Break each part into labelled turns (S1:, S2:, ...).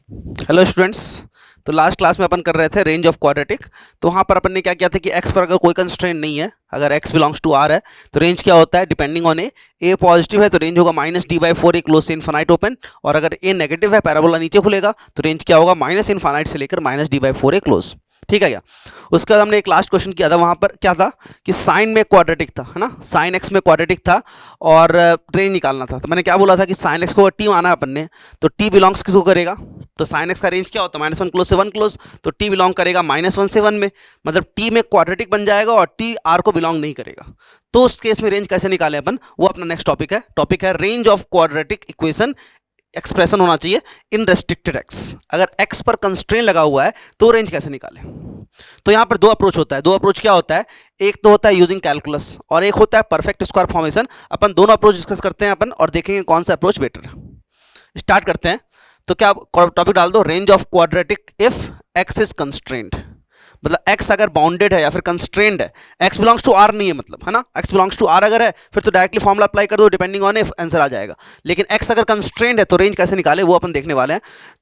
S1: Hello students. तो last class में अपन कर रहे थे रेंज ऑफ क्वाड्रेटिक। तो वहाँ पर अपन ने क्या किया था कि x पर अगर कोई कंस्ट्रेंट नहीं है, अगर x बिलोंग्स टू r है तो रेंज क्या होता है डिपेंडिंग ऑन ए पॉजिटिव है तो रेंज होगा -d/4 ए क्लोज से इन्फानाइट ओपन, और अगर ए नेगेटिव है पैराबोला नीचे खुलेगा तो रेंज क्या होगा -इन्फानाइट से लेकर -d/4 ए क्लोज। ठीक है क्या? उसके बाद हमने एक लास्ट क्वेश्चन किया था, वहाँ पर क्या था कि साइन में क्वाड्रेटिक था, है ना, साइन एक्स में क्वाड्रेटिक था और रेंज निकालना था। तो मैंने क्या बोला था कि साइन एक्स को टी माना है अपन ने, तो टी बिलोंग्स किसको करेगा, तो साइन एक्स का रेंज क्या होता है -1 क्लोज से 1 क्लोज, तो टी बिलोंग करेगा -1 से 1 में, मतलब टी में क्वाड्रेटिक बन जाएगा और टी आर को बिलोंग नहीं करेगा। तो उस केस में रेंज कैसे निकाले अपन, वो अपना नेक्स्ट टॉपिक है range of quadratic equation. Expression होना चाहिए इन रेस्ट्रिक्टेड एक्स, अगर एक्स पर कंस्ट्रेंट लगा हुआ है तो रेंज कैसे निकालें। तो यहाँ पर दो अप्रोच होता है। दो अप्रोच क्या होता है, एक तो होता है यूजिंग कैलकुलस और एक होता है परफेक्ट स्क्वायर फॉर्मेशन। अपन दोनों अप्रोच डिस्कस करते हैं अपन और देखेंगे कौन सा अप्रोच बेटर है। स्टार्ट करते हैं। तो क्या टॉपिक डाल दो, range of quadratic if x is constraint, मतलब x अगर बाउंडेड है या फिर कंस्ट्रेंड है, x बिलोंग्स टू r नहीं है मतलब, है ना, x बिलोंग्स टू r अगर है फिर तो डायरेक्टली फॉर्मूला अप्लाई कर दो, डिपेंडिंग ऑन आंसर आ जाएगा। लेकिन x अगर कंस्ट्रेंड है तो रेंज कैसे निकाले वो अपन देखने वाले हैं।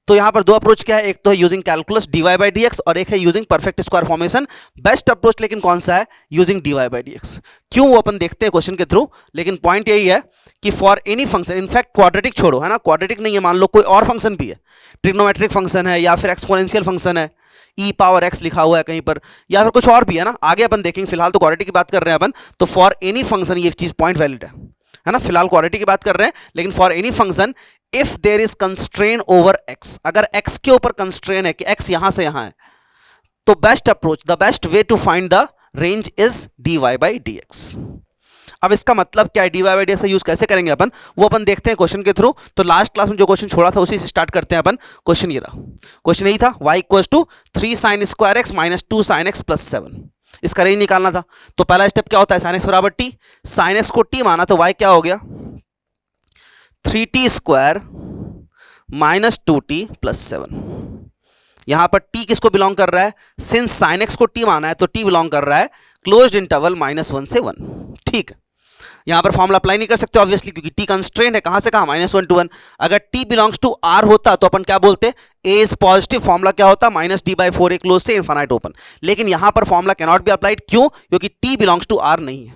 S1: तो यहाँ पर दो अप्रोच क्या है, एक तो है यूजिंग कैलकुलस dy/dx और एक है using perfect square formation. Best approach लेकिन कौन सा है, यूजिंग dy/dx। क्यों, वो अपन देखते हैं क्वेश्चन के थ्रू। लेकिन पॉइंट यही है कि for any function, in fact quadratic छोड़ो, है ना, क्वाड्रेटिक नहीं है, मान लो कोई और फंक्शन भी है, ट्रिग्नोमेट्रिक फंक्शन है या फिर एक्सपोनेंशियल फंक्शन है, e⁻x लिखा हुआ है कहीं पर, या फिर कुछ और भी है ना, आगे अपन देखेंगे, फिलहाल तो क्वाड्रेटिक की बात कर रहे हैं अपन। तो फॉर एनी फंक्शन ये चीज पॉइंट वैलिड है ना, फिलहाल क्वाड्रेटिक की बात कर रहे हैं, लेकिन for any function if there is constraint over x, अगर x के ऊपर कंस्ट्रेन है कि x यहां से यहां है, तो best approach, the best way to find the range is dy/dx। अब इसका मतलब क्या है, dy/dx का यूज कैसे करेंगे अपन, वो अपन देखते हैं क्वेश्चन के थ्रू। तो लास्ट क्लास में जो क्वेश्चन छोड़ा था उसी से स्टार्ट करते हैं अपन। क्वेश्चन ये रहा, क्वेश्चन यही था, y = 3 sin square x - 2 sin x + 7, इसका रेंज निकालना था। तो पहला स्टेप क्या होता है, sin x = t, sin x को t माना तो y क्या हो गया 3t² - 2t + 7। यहां पर t किसको बिलोंग कर रहा है, सिंस sin x को t माना है तो t बिलोंग कर रहा है क्लोज्ड इंटरवल -1 से 1। ठीक है, यहां पर फॉर्मूला अप्लाई नहीं कर सकते ऑब्वियसली, क्योंकि t कंस्ट्रेंट है, कहां से कहां -1 to 1। अगर t बिलोंग्स टू r होता तो अपन क्या बोलते, a इज पॉजिटिव, फॉर्मूला क्या होता -d/4 ए क्लोज से इनफाइनाइट ओपन। लेकिन यहां पर formula can not be applied, क्यों, क्योंकि t बिलोंग्स टू r नहीं है।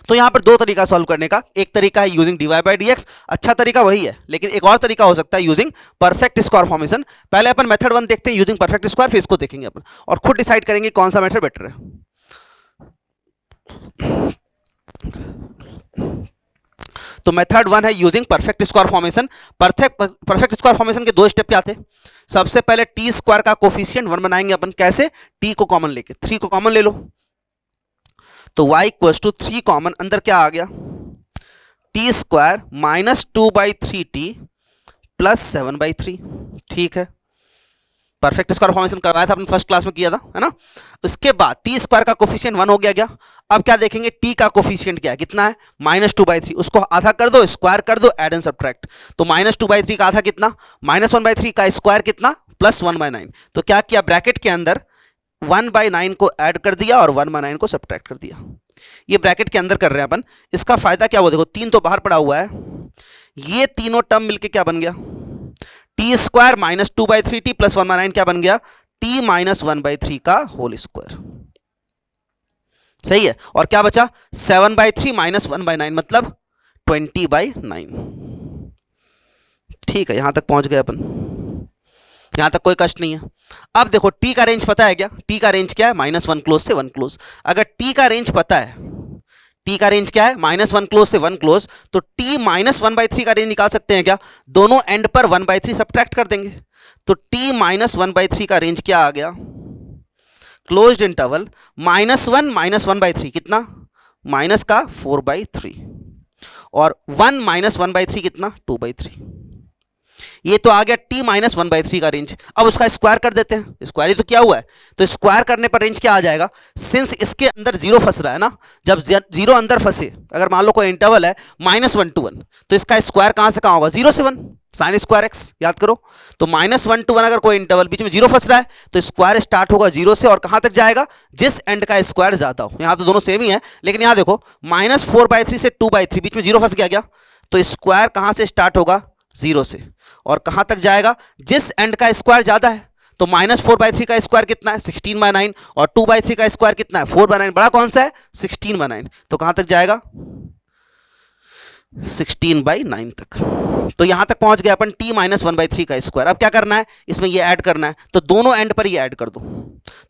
S1: तो यहां पर दो तरीका सॉल्व करने का, एक तरीका है यूजिंग dy/dx, अच्छा तरीका वही है, लेकिन एक और तरीका हो सकता है यूजिंग परफेक्ट स्क्वायर फॉर्मेशन। पहले अपन मेथड 1 देखते हैं यूजिंग परफेक्ट स्क्वायर, फिर इसको देखेंगे अपन और खुद डिसाइड करेंगे कौन सा मेथड बेटर है। तो मेथड 1 है using perfect square formation. Perfect square formation के दो स्टेप क्या थे, सबसे पहले t² का कोफिशिएंट 1 बनाएंगे अपन, कैसे, t को कॉमन लेके, 3 को कॉमन ले लो, तो y = 3 कॉमन, अंदर क्या आ गया t² - 2/3t + 7/3। ठीक है, परफेक्ट स्क्वायर फॉर्मेशन करवाया था अपन फर्स्ट क्लास में, किया था, है ना। उसके बाद t² का कोफिशिएंट 1 हो गया क्या, अब क्या देखेंगे t का कोफिशिएंट क्या है, कितना है -2/3, उसको आधा कर दो, स्क्वायर कर दो, ऐड एंड सब्ट्रैक्ट। तो -2/3 का आधा कितना, -1/3 का स्क्वायर कितना, +1/9। तो क्या किया, ब्रैकेट के अंदर 1/9 को ऐड कर दिया और 1/9 को सब्ट्रैक्ट कर दिया। ये ब्रैकेट के अंदर कर रहे हैं अपन। इसका फायदा क्या हुआ, देखो 3 तो बाहर पड़ा हुआ है, ये तीनों टर्म मिलके क्या बन गया, t² - 2/3t + 1/9 क्या बन गया, t - 1/3 का होल स्क्वायर। सही है, और क्या बचा 7/3 - 1/9 मतलब 20/9। ठीक है, यहां तक पहुंच गए अपन, यहां तक कोई कष्ट नहीं है। अब देखो t का रेंज पता है क्या, t का रेंज क्या है, -1 क्लोज से 1 क्लोज। अगर t का रेंज पता है, t का रेंज क्या है -1 क्लोज से 1 क्लोज, तो t - 1/3 का रेंज निकाल सकते हैं क्या, दोनों एंड पर 1/3 सब्ट्रैक्ट कर देंगे। तो t - 1/3 का रेंज क्या आ गया, क्लोज्ड इंटरवल -1 - 1/3 कितना, माइनस का 4/3, और 1 - 1/3 कितना 2/3। ये तो आ गया t - 1/3 का रेंज। अब उसका स्क्वायर कर देते हैं, स्क्वायर ही तो किया हुआ है, तो स्क्वायर करने पर रेंज क्या आ जाएगा, सिंस इसके अंदर जीरो फंस रहा है ना, जब जीरो अंदर फंसे, अगर मान लो कोई इंटरवल है -1 to 1, तो इसका स्क्वायर कहां से कहां होगा, 0 से 1, साइन स्क्वायर एक्स, याद करो। तो -1 to 1 अगर कोई इंटरवल बीच में जीरो फंस रहा है तो स्क्वायर स्टार्ट होगा 0 से और कहां तक जाएगा, जिस एंड का स्क्वायर ज्यादा हो। यहां तो दोनों सेम ही है, लेकिन यहां देखो -4/3 से 2/3 बीच में जीरो फंस गया, तो स्क्वायर कहां से स्टार्ट होगा, 0 से, और कहाँ तक जाएगा, जिस एंड का स्क्वायर ज़्यादा है। तो -4/3 का स्क्वायर कितना है, 16/9, और 2/3 का स्क्वायर कितना है, 4/9। बड़ा कौन सा है, 16/9। तो कहाँ तक जाएगा, 16/9 तक। तो यहां तक पहुंच गए अपन t -1/3 का स्क्वायर। अब क्या करना है, इसमें ये ऐड करना है, तो दोनों एंड पर ये ऐड कर दो।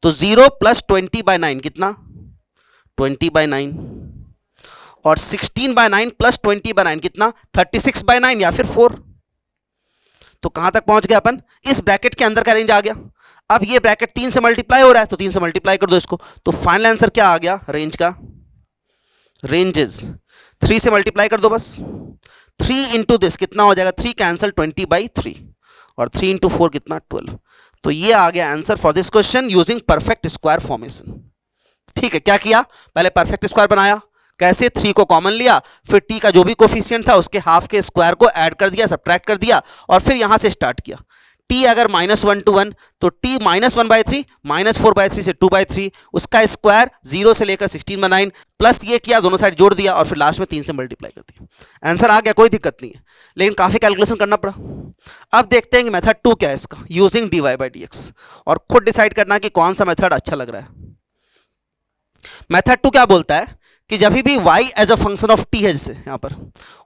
S1: तो 0 + 20/9 कितना, 20/9, और 16/9 + 20/9 कितना, 36/9 या फिर 4। तो कहां तक पहुंच गए अपन, इस ब्रैकेट के अंदर का रेंज आ गया। अब ये ब्रैकेट 3 से मल्टीप्लाई हो रहा है, तो 3 से मल्टीप्लाई कर दो इसको। तो फाइनल आंसर क्या आ गया रेंज का, रेंजेस 3 से मल्टीप्लाई कर दो बस। 3 इंटू दिस कितना हो जाएगा, 3 कैंसिल, 20/3, और 3 इंटू 4 कितना, 12। तो ये आ गया answer for this question using perfect square formation. ठीक है, क्या किया, पहले परफेक्ट स्क्वायर बनाया, कैसे, 3 को कॉमन लिया, फिर टी का जो भी कोफिशिएंट था उसके हाफ के स्क्वायर को ऐड कर दिया, सबट्रैक्ट कर दिया, और फिर यहां से स्टार्ट किया। टी अगर -1 to 1, तो टी -1/3, -4/3 से 2/3, उसका स्क्वायर 0 से लेकर 16/9, प्लस ये किया, दोनों साइड जोड़ दिया, और फिर लास्ट में 3 से मल्टीप्लाई कर दिया। आंसर आ गया, कोई दिक्कत नहीं है, लेकिन काफी कैलकुलेशन करना पड़ा। अब देखते हैं कि मेथड 2 क्या है इसका, यूजिंग dy/dx, और खुद डिसाइड करना कि कौन सा मेथड अच्छा लग रहा है। मेथड 2 क्या बोलता है कि जब भी y as a function of t है, जैसे यहाँ पर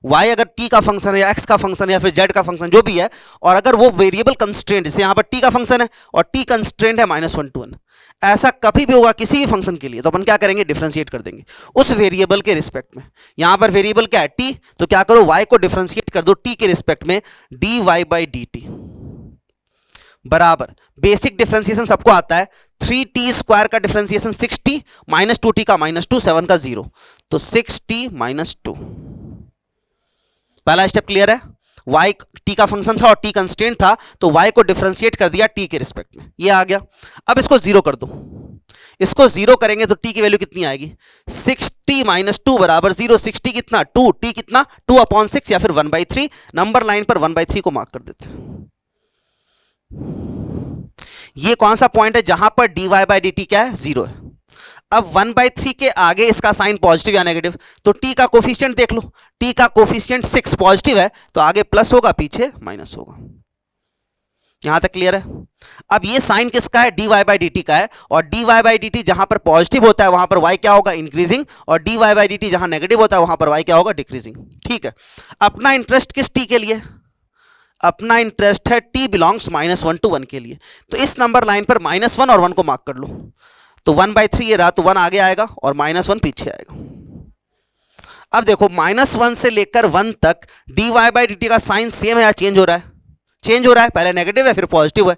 S1: y अगर t का फंक्शन है या x का फंक्शन है या फिर z का फंक्शन जो भी है, और अगर वो वेरिएबल कंस्ट्रेंट, जैसे यहाँ पर t का फंक्शन है और t कंस्ट्रेंट है -1 to 1, ऐसा कभी भी होगा किसी भी फंक्शन के लिए, तो अपन क्या करेंगे, डिफरेंशिएट कर देंगे उस वेरिएबल के रिस्पेक्ट में। यहाँ पर वेरिएबल क्या है, t, तो क्या करो, y को डिफरेंशिएट कर दो t के रिस्पेक्ट में, dy/dt बराबर, बेसिक डिफरेंशिएशन सबको आता है, 3t² का डिफरेंशिएशन 6t, -2t का -2, 7 का 0, तो 6t - 2। पहला स्टेप क्लियर है, y t का फंक्शन था और t कंस्ट्रेंट था, तो y को डिफरेंशिएट कर दिया t के रिस्पेक्ट में, ये आ गया। अब इसको 0 कर दो, इसको 0 करेंगे तो t की वैल्यू कितनी आएगी, 6t - 2 बराबर 0। 6t कितना, 2, t कितना, 2/6 या फिर 1/3। नंबर लाइन पर 1/3 को मार्क कर देते हैं। ये कौन सा पॉइंट है जहां पर dy/dt क्या है, 0 है। अब 1/3 के आगे इसका साइन पॉजिटिव या नेगेटिव, तो t का कोफिशिएंट देख लो, t का कोफिशिएंट 6 पॉजिटिव है, तो आगे प्लस होगा, पीछे माइनस होगा। यहां तक क्लियर है। अब ये साइन किसका है, dy/dt का है, और dy/dt जहां पर पॉजिटिव होता है वहां पर y क्या होगा, इंक्रीजिंग, और dy/dt जहां नेगेटिव होता है वहां पर y क्या होगा, डिक्रीजिंग। ठीक है, अपना इंटरेस्ट किस t के लिए, अपना इंटरेस्ट है t बिलोंग्स -1 to 1 के लिए, तो इस नंबर लाइन पर -1 और 1 को मार्क कर लो। तो 1/3 ये रहा, तो 1 आगे आएगा और -1 पीछे आएगा। अब देखो, -1 से लेकर 1 तक dy/dt का साइन सेम है या चेंज हो रहा है, चेंज हो रहा है, पहले नेगेटिव है फिर पॉजिटिव है।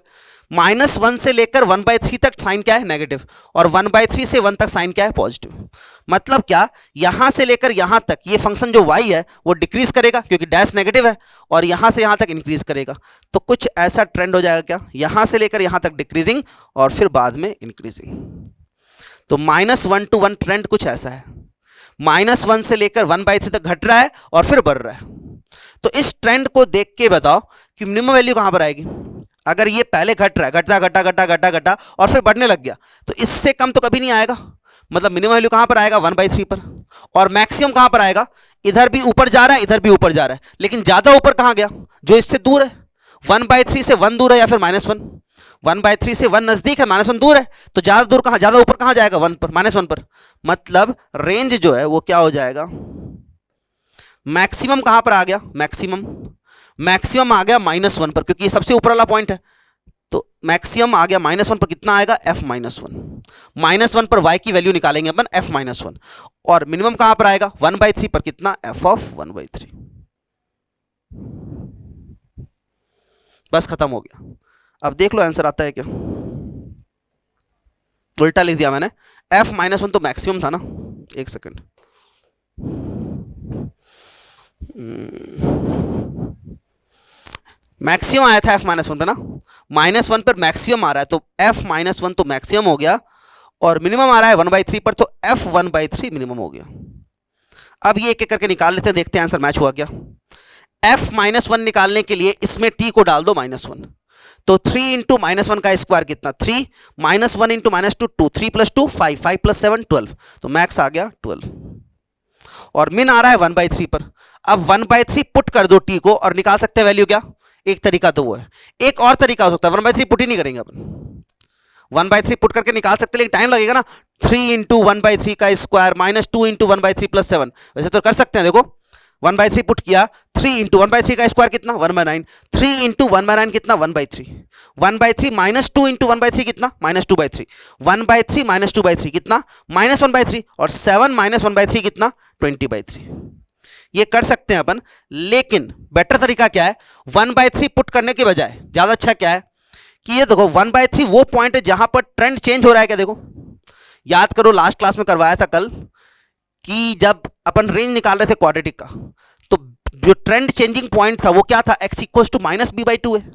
S1: -1 से लेकर 1/3 तक साइन क्या है, नेगेटिव, और 1/3 से 1 तक साइन क्या है, पॉजिटिव। मतलब क्या, यहां से लेकर यहां तक ये फंक्शन जो y है वो डिक्रीज करेगा क्योंकि डैश नेगेटिव है, और यहां से यहां तक इंक्रीज करेगा। तो कुछ ऐसा ट्रेंड हो जाएगा क्या, यहां से लेकर यहां तक डिक्रीजिंग और फिर बाद में इंक्रीजिंग। तो -1 to 1 ट्रेंड कुछ ऐसा है, -1 से लेकर 1/3 तक घट रहा है और फिर बढ़ रहा है। तो इस ट्रेंड को देख के बताओ कि मिनिमम वैल्यू कहां पर आएगी। अगर ये पहले घट रहा है, घटा घटा घटा घटा घटा और फिर बढ़ने लग गया, तो इससे कम तो कभी नहीं आएगा। मतलब मिनिमम वैल्यू कहां पर आएगा, 1/3 पर, और मैक्सिमम कहां पर आएगा, इधर भी ऊपर जा रहा है इधर भी ऊपर जा रहा है, लेकिन ज्यादा ऊपर कहां गया, जो इससे दूर है। 1/3 से 1 दूर है या फिर -1, 1/3 से 1 नजदीक है, -1 दूर है, तो ज्यादा दूर कहां, ज्यादा ऊपर कहां जाएगा, 1 पर, -1 पर। मतलब रेंज जो है वो क्या हो जाएगा, मैक्सिमम कहां पर आ गया, मैक्सिमम आ गया -1 पर, क्योंकि ये सबसे ऊपर वाला पॉइंट है। तो मैक्सिमम आ गया -1 पर, कितना आएगा, f -1 पर y की वैल्यू निकालेंगे अपन, f -1, और मिनिमम कहां पर आएगा, 1/3 पर, कितना, f of 1/3। बस खत्म हो गया। अब देख लो आंसर आता है क्या, उल्टा लिख दिया मैंने, f -1 तो मैक्सिमम था ना, एक सेकंड, मैक्सिमम आया था f -1 पे ना, -1 पर मैक्सिमम आ रहा है, तो f -1 तो मैक्सिमम हो गया, और मिनिमम आ रहा है 1/3 पर, तो f 1/3 मिनिमम हो गया। अब ये एक एक करके निकाल लेते हैं, देखते हैं आंसर मैच हुआ क्या। f -1 निकालने के लिए इसमें t को डाल दो -1, तो 3 इंटू -1 का स्क्वायर कितना, 3, -1 इंटू -2 2, 3 + 2 5, 5 + 7 12, तो मैक्स आ गया 12, और मिन आ रहा है 1/3 पर। अब 1/3 पुट कर दो टी को और निकाल सकते हैं वैल्यू क्या? एक तरीका तो वो है, एक और तरीका हो सकता है 1/3 पुट ही नहीं करेंगे अपन, 1/3 पुट करके निकाल सकते हैं लेकिन टाइम लगेगा ना। 3 इंटू 1/3 का स्क्वायर माइनस 2 इंटू 1/3 प्लस 7, वैसे तो कर सकते हैं। देखो 1/3 पुट किया, 3 इंटू 1/3 का स्क्वायर कितना 1/9, 3 इंटू 1/9 कितना 1/3, 1/3 माइनस 2 इंटू 1/3 कितना -2/3, 1/3 माइनस 2/3 कितना -1/3, और 7 माइनस 1/3 कितना 20/3। ये कर सकते हैं अपन, लेकिन बेटर तरीका क्या है, 1/3 पुट करने के बजाय ज्यादा अच्छा क्या है कि ये देखो 1/3 वो पॉइंट है जहां पर ट्रेंड चेंज हो रहा है क्या? देखो याद करो लास्ट क्लास में करवाया था कल कि जब अपन रेंज निकाल रहे थे क्वाड्रेटिक का, तो जो ट्रेंड चेंजिंग पॉइंट था वो क्या था? x इक्वल्स टू -b/2 है।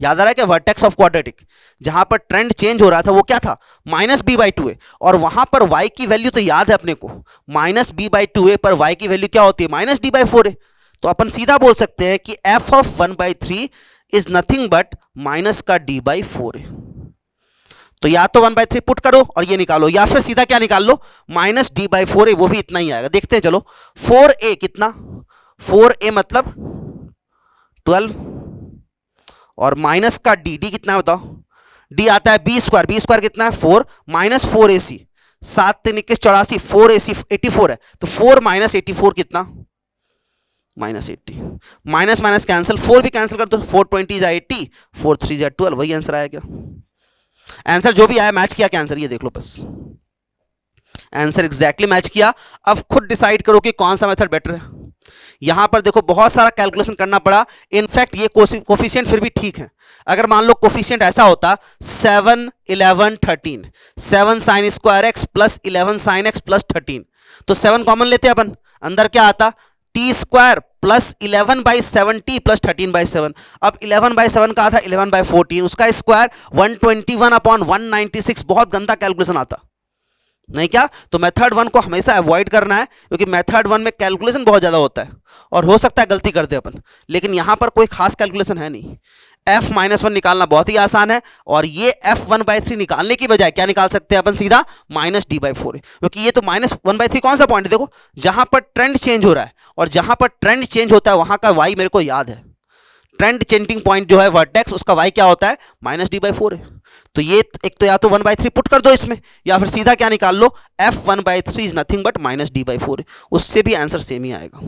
S1: याद आ रहा है क्या? वर्टेक्स ऑफ क्वाड्रेटिक जहां पर ट्रेंड चेंज हो रहा था वो क्या था? -b/2 है, और वहां पर y की वैल्यू तो याद है अपने को, -b/2 है, पर y की वैल्यू क्या होती है? -d/4 है। तो अपन सीधा बोल सकते हैं कि f of 1/3 is nothing but minus का d/4 है। तो या तो 1/3 पुट करो और ये निकालो, या फिर सीधा क्या निकाल लो, -d/4 है, वो भी इतना ही आएगा। देखते हैं चलो, 4a कितना, 4a मतलब 12, और माइनस का d कितना है बताओ? d आता है b² कितना है 4, माइनस 4ac, 7 3 21 84, 4ac 84 है, तो 4 माइनस 84 कितना -80, माइनस माइनस कैंसिल, 4 भी कैंसिल कर दो, 420 जा 80, 4 3 जा 12, वही आंसर आया क्या? आंसर जो भी आया मैच किया क्या आंसर? ये देख लो बस, आंसर एग्जैक्टली मैच किया। अब खुद डिसाइड करो कि कौन सा मेथड बेटर है। यहां पर देखो बहुत सारा कैलकुलेशन करना पड़ा, इनफैक्ट ये कोफिशिएंट फिर भी ठीक है। अगर मान लो कोफिशिएंट ऐसा होता 7 11 13, 7 sin square x plus 11 sin x plus 13, तो 7 कॉमन लेते अपन, अंदर क्या आता t² प्लस 11/7t प्लस 13/7। अब 11/7 का था 11/14, उसका स्क्वायर 121/196, बहुत गंदा कैलकुलेशन आता नहीं क्या? तो मेथड 1 को हमेशा अवॉइड करना है, क्योंकि मेथड 1 में कैलकुलेशन बहुत ज्यादा होता है और हो सकता है गलती कर दे अपन, लेकिन यहां पर कोई खास कैलकुलेशन है नहीं। f-1 निकालना बहुत ही आसान है, और ये f1/3 निकालने की बजाय क्या निकाल सकते हैं अपन? सीधा -d/4, क्योंकि ये तो -1/3 कौन सा पॉइंट है? देखो जहां पर ट्रेंड चेंज हो रहा है, और जहां पर ट्रेंड चेंज होता है वहां का y मेरे को याद है, ट्रेंड चेंजिंग पॉइंट जो है वर्टेक्स, उसका y क्या होता है? -d/4 है। तो ये एक तो या तो 1/3 पुट कर दो इसमें, या फिर सीधा क्या निकाल लो, f1/3 is nothing but -d/4, उससे भी आंसर सेम ही आएगा।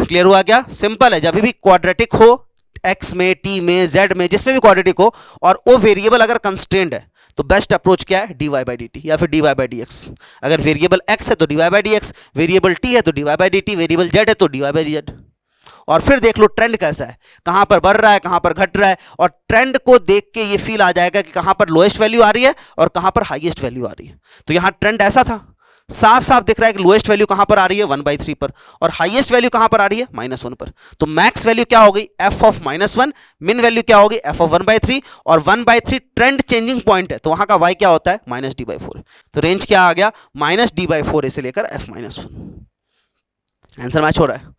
S1: क्लियर हुआ क्या? सिंपल है, जब भी क्वाड्रेटिक हो, x में, t में, z में, जिसमें भी क्वाड्रेटिक हो, और वो वेरिएबल अगर कंस्ट्रेंड है, तो बेस्ट अप्रोच क्या है? dy/dt या फिर dy/dx। अगर वेरिएबल x है तो dy/dx, वेरिएबल t है तो dy/dt, वेरिएबल z है तो dy/dz। और फिर देख लो ट्रेंड कैसा है, कहां पर बढ़ रहा है, कहां पर घट रहा है, और ट्रेंड को देख के ये फील आ जाएगा कि कहां पर लोएस्ट वैल्यू आ रही है और कहां पर हाईएस्ट वैल्यू आ रही है। तो यहां ट्रेंड ऐसा था, साफ साफ दिख रहा है कि लोएस्ट वैल्यू कहां पर आ रही है 1/3 पर, और हाईएस्ट वैल्यू कहां पर आ रही है -1 पर। तो मैक्स वैल्यू क्या हो गई? f ऑफ -1, मिन वैल्यू क्या होगी? f ऑफ 1/3, और 1/3 ट्रेंड चेंजिंग पॉइंट है, तो वहां का y क्या होता है? -d/4। तो रेंज क्या आ गया? -d/4 से लेकर f-1। आंसर मैच हो रहा है।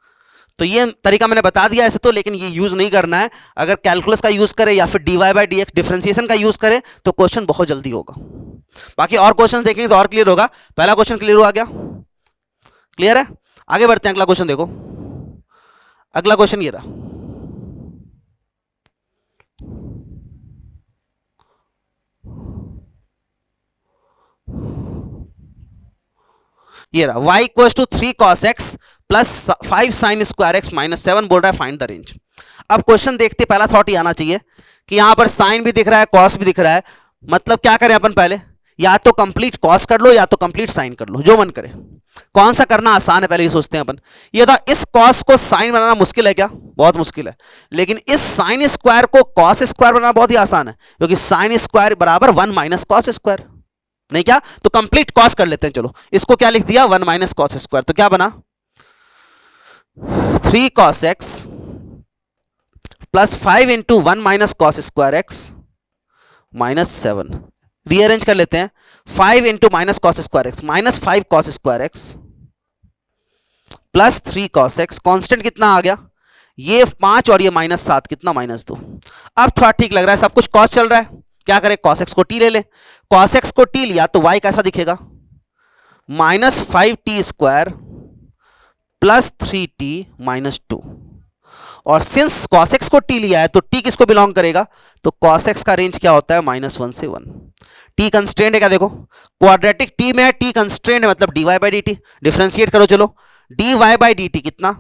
S1: तो ये तरीका मैंने बता दिया ऐसे तो, लेकिन ये यूज नहीं करना है। अगर कैलकुलस का यूज करें या फिर dy/dx डिफरेंशिएशन का यूज करें तो क्वेश्चन बहुत जल्दी होगा। बाकी और क्वेश्चन देखेंगे तो और क्लियर होगा। पहला क्वेश्चन क्लियर हुआ क्या? क्लियर है? आगे बढ़ते हैं, अगला क्वेश्चन देखो। अगला क्वेश्चन ये रहा, ये रहा y equal to 3 cos x plus 5 sin square x minus 7, बोल रहा है फाइंड द रेंज। अब क्वेश्चन देखते पहला थॉट ये आना चाहिए कि यहां पर साइन भी दिख रहा है, कॉस भी दिख रहा है, मतलब क्या करें अपन? पहले या तो कंप्लीट कॉस कर लो या तो कंप्लीट साइन कर लो, जो मन करे। कौन सा करना आसान है पहले ये सोचते हैं अपन। ये था, इस कॉस को साइन बनाना मुश्किल है क्या? बहुत मुश्किल है। लेकिन इस साइन स्क्वायर को कॉस स्क्वायर बनाना बहुत ही आसान है, क्योंकि साइन स्क्वायर बराबर 1 माइनस कॉस स्क्वायर, नहीं क्या? तो कंप्लीट कॉस कर लेते हैं। चलो इसको क्या लिख दिया? 1 माइनस कॉस स्क्वायर, तो क्या बना? 3 cos x plus 5 into 1 minus cos square x minus 7। Rearrange कर लेते हैं, 5 into minus cos square x minus 5 cos square x plus 3 cos x। Constant कितना आ गया? ये 5 और ये -7, कितना? -2। अब थोड़ा ठीक लग रहा है, सब कुछ कॉस चल रहा है। क्या करें? cos x को t ले ले। cos x को t लिया तो y कैसा दिखेगा? -5t square plus 3t minus 2। और सिंस cos x को t लिया है तो t किसको बिलोंग करेगा, तो cos x का रेंज क्या होता है, -1 से 1। t कंस्ट्रेंट है क्या, देखो क्वाड्रेटिक t में है, t कंस्ट्रेंट है मतलब dy by D T. Differentiate करो चलो, dy बाई डी टी कितना,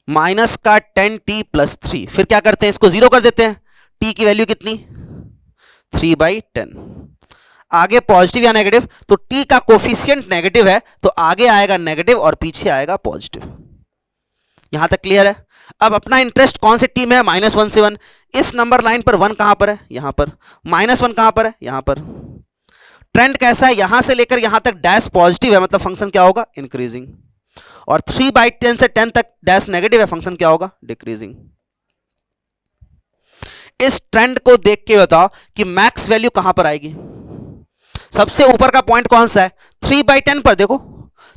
S1: माइनस का 10t प्लस 3। फिर क्या करते हैं, इसको जीरो कर देते हैं, t की वैल्यू कितनी 3/10। आगे पॉजिटिव या नेगेटिव, तो t का कोफिशिएंट नेगेटिव है तो आगे आएगा नेगेटिव और पीछे आएगा पॉजिटिव। यहां तक क्लियर है। अब अपना इंटरेस्ट कौन से टी में है, -1 से 1। इस नंबर लाइन पर 1 कहां पर है, यहां पर। -1 कहां पर है, यहां पर। ट्रेंड कैसा है, यहां से लेकर यहां तक डैश पॉजिटिव है मतलब फंक्शन क्या होगा, इंक्रीजिंग। और 3/10 से 10 तक डैश नेगेटिव है, फंक्शन क्या होगा, डिक्रीजिंग। इस ट्रेंड को देख के बताओ कि मैक्स वैल्यू कहां पर आएगी। सबसे ऊपर का पॉइंट कौन सा है, 3/10 पर। देखो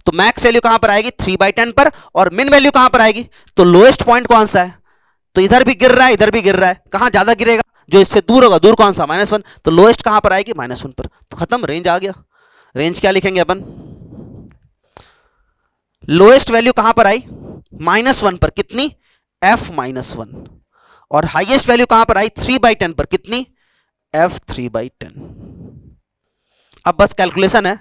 S1: तो मैक्स वैल्यू कहां पर आएगी, 3/10 पर। और मिन वैल्यू कहां पर आएगी, तो लोएस्ट पॉइंट कौन सा है, तो इधर भी गिर रहा है इधर भी गिर रहा है, कहां ज्यादा गिरेगा, जो इससे दूर होगा, दूर कौन सा, -1। तो लोएस्ट कहां पर आएगी, -1 पर। तो खत्म, रेंज आ गया। रेंज क्या लिखेंगे अपन, लोएस्ट वैल्यू कहां पर आई, -1 पर, कितनी, f-1। और हाईएस्ट वैल्यू कहां पर आई, 3/10 पर, कितनी, f3/10। अब बस कैलकुलेशन है,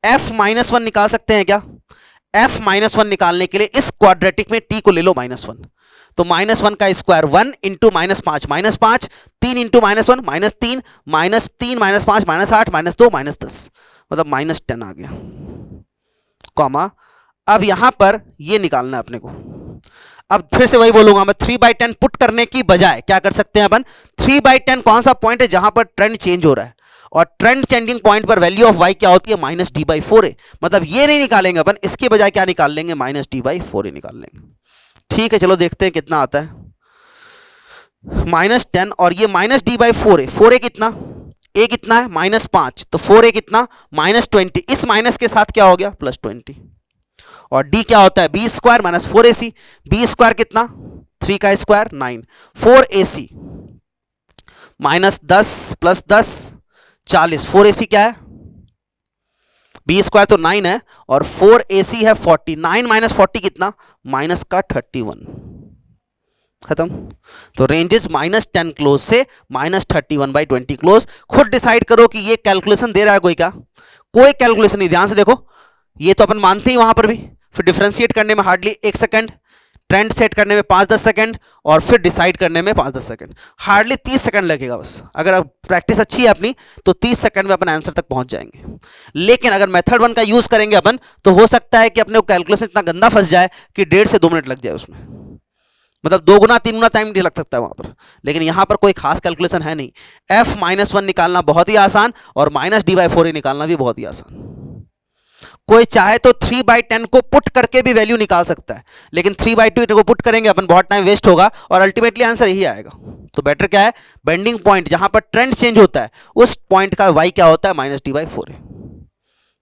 S1: f-1 निकाल सकते हैं क्या, f-1 निकालने के लिए इस क्वाड्रेटिक में t को ले लो -1। तो -1 का स्क्वायर 1 इंटू -5 -5, 3 इंटू -1 -3, -3 -5 -8 -2 -10, मतलब -10 आ गया, कॉमा। अब यहां पर ये निकालना है अपने को। अब फिर से वही बोलूंगा मैं, 3/10 पुट करने की बजाय क्या कर सकते हैं अपन, 3/10 कौन सा पॉइंट है जहां पर ट्रेंड चेंज हो रहा है, और ट्रेंड चेंजिंग पॉइंट पर वैल्यू ऑफ y क्या होती है, -d/4 है। मतलब ये नहीं निकालेंगे अपन, इसके बजाय क्या निकाल लेंगे, -d/4 निकाल लेंगे। ठीक है, चलो देखते हैं कितना आता है। -10 और ये -d/4 है, 4a कितना, a कितना है, -5, तो 4a कितना, -20। इस माइनस के साथ क्या हो गया, +20। और d क्या होता है, b² - 4ac। b² कितना, 3 का स्क्वायर 9, 4ac -10 + 10 40, 4ac क्या है, b² तो 9 है और 4ac है 40, 9 - 40 कितना, -31। खत्म। तो रेंजेस -10 क्लोज से -31/20 क्लोज। खुद डिसाइड करो कि ये कैलकुलेशन दे रहा है कोई, क्या कोई कैलकुलेशन नहीं, ध्यान से देखो। ये तो अपन मानते ही वहां पर भी, फिर डिफरेंशिएट करने में हार्डली 1 सेकंड, ट्रेंड सेट करने में 5-10 सेकंड, और फिर डिसाइड करने में 5-10 सेकंड, हार्डली 30 सेकंड लगेगा बस। अगर प्रैक्टिस अच्छी है अपनी तो 30 सेकंड में अपन आंसर तक पहुंच जाएंगे। लेकिन अगर मेथड 1 का यूज करेंगे अपन तो हो सकता है कि अपने कैलकुलेशन इतना गंदा फंस जाए कि 1.5 से 2 मिनट लग जाए उसमें, मतलब 2 गुना 3 गुना टाइम नहीं लग सकता है वहां पर। लेकिन यहां पर कोई खास कैलकुलेशन है नहीं, f-1 निकालना बहुत ही आसान और -d/4 निकालना भी बहुत ही आसान। कोई चाहे तो 3/10 को पुट करके भी वैल्यू निकाल सकता है, लेकिन 3/2 को पुट करेंगे अपन, बहुत टाइम वेस्ट होगा और अल्टीमेटली आंसर यही आएगा। तो बेटर क्या है, बेंडिंग पॉइंट जहां पर ट्रेंड चेंज होता है उस पॉइंट का y क्या होता है, -d/4 है।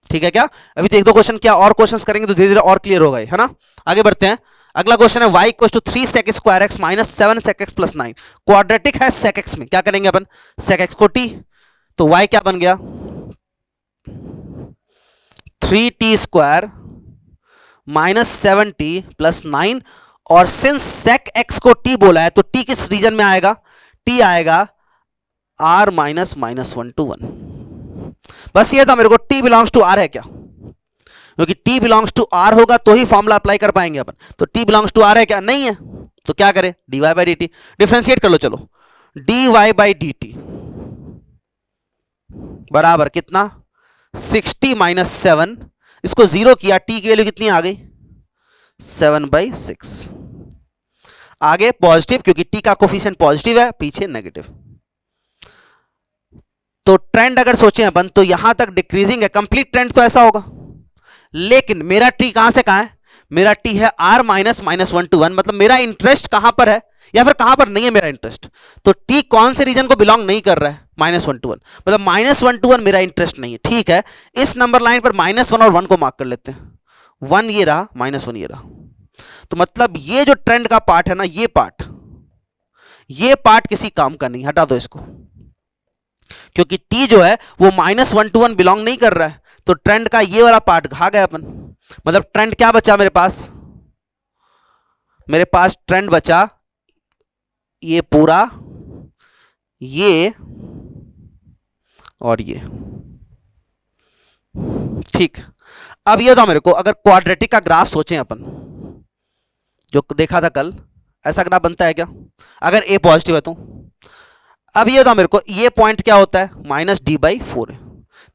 S1: ठीक है क्या, अभी तो 1-2 क्वेश्चन, क्या और क्वेश्चंस करेंगे तो धीरे धीरे और क्लियर होगा, है ना। आगे बढ़ते हैं। अगला क्वेश्चन है y = 3 sec² x - 7 sec x + 9। Quadratic है sec x में, क्या करेंगे अपन, sec x को t, तो y क्या बन गया, 3t² - 7t + 9। और सिंस sec x को t बोला है तो t किस रीजन में आएगा, t आएगा r - -1 to 1। बस ये था मेरे को, t बिलोंग्स टू r है क्या, क्योंकि t बिलोंग्स टू r होगा तो ही फॉर्मूला अप्लाई कर पाएंगे अपन। तो t बिलोंग्स टू r है क्या, नहीं है, तो क्या करें, dy/dt। डिफरेंशिएट कर लो चलो, dy/dt बराबर कितना, 60 - 7, इसको 0 किया, t की वैल्यू कितनी आ गई, 7/6। आगे पॉजिटिव, क्योंकि t का कोफिशिएंट पॉजिटिव है, पीछे नेगेटिव। तो ट्रेंड अगर सोचें अपन तो यहां तक डिक्रीजिंग है, कंप्लीट ट्रेंड तो ऐसा होगा। लेकिन मेरा टी कहां से कहां है, मेरा टी है r - -1 to 1, मतलब मेरा इंटरेस्ट कहां पर है या फिर कहां पर नहीं है मेरा इंटरेस्ट। तो टी कौन से रीजन को बिलोंग नहीं कर रहा है, -1 to 1, मतलब -1 to 1 मेरा इंटरेस्ट नहीं है। ठीक है, इस नंबर लाइन पर -1 और 1 को मार्क कर लेते हैं, 1 ये रहा, -1 ये रहा। तो मतलब ये जो ट्रेंड का पार्ट है ना, ये पार्ट किसी काम का नहीं, हटा दो इसको, क्योंकि t जो है वो -1 to 1 बिलोंग नहीं कर रहा है। तो ट्रेंड का ये वाला पार्ट खा गए अपन, मतलब ट्रेंड क्या बचा मेरे पास, मेरे पास ट्रेंड बचा ये पूरा, ये और ये। ठीक, अब ये था मेरे को, अगर क्वाड्रेटिक का ग्राफ सोचें अपन, जो देखा था कल, ऐसा ग्राफ बनता है क्या अगर ए पॉजिटिव है तो। अब ये था मेरे को, ये पॉइंट क्या होता है, -d/4 है,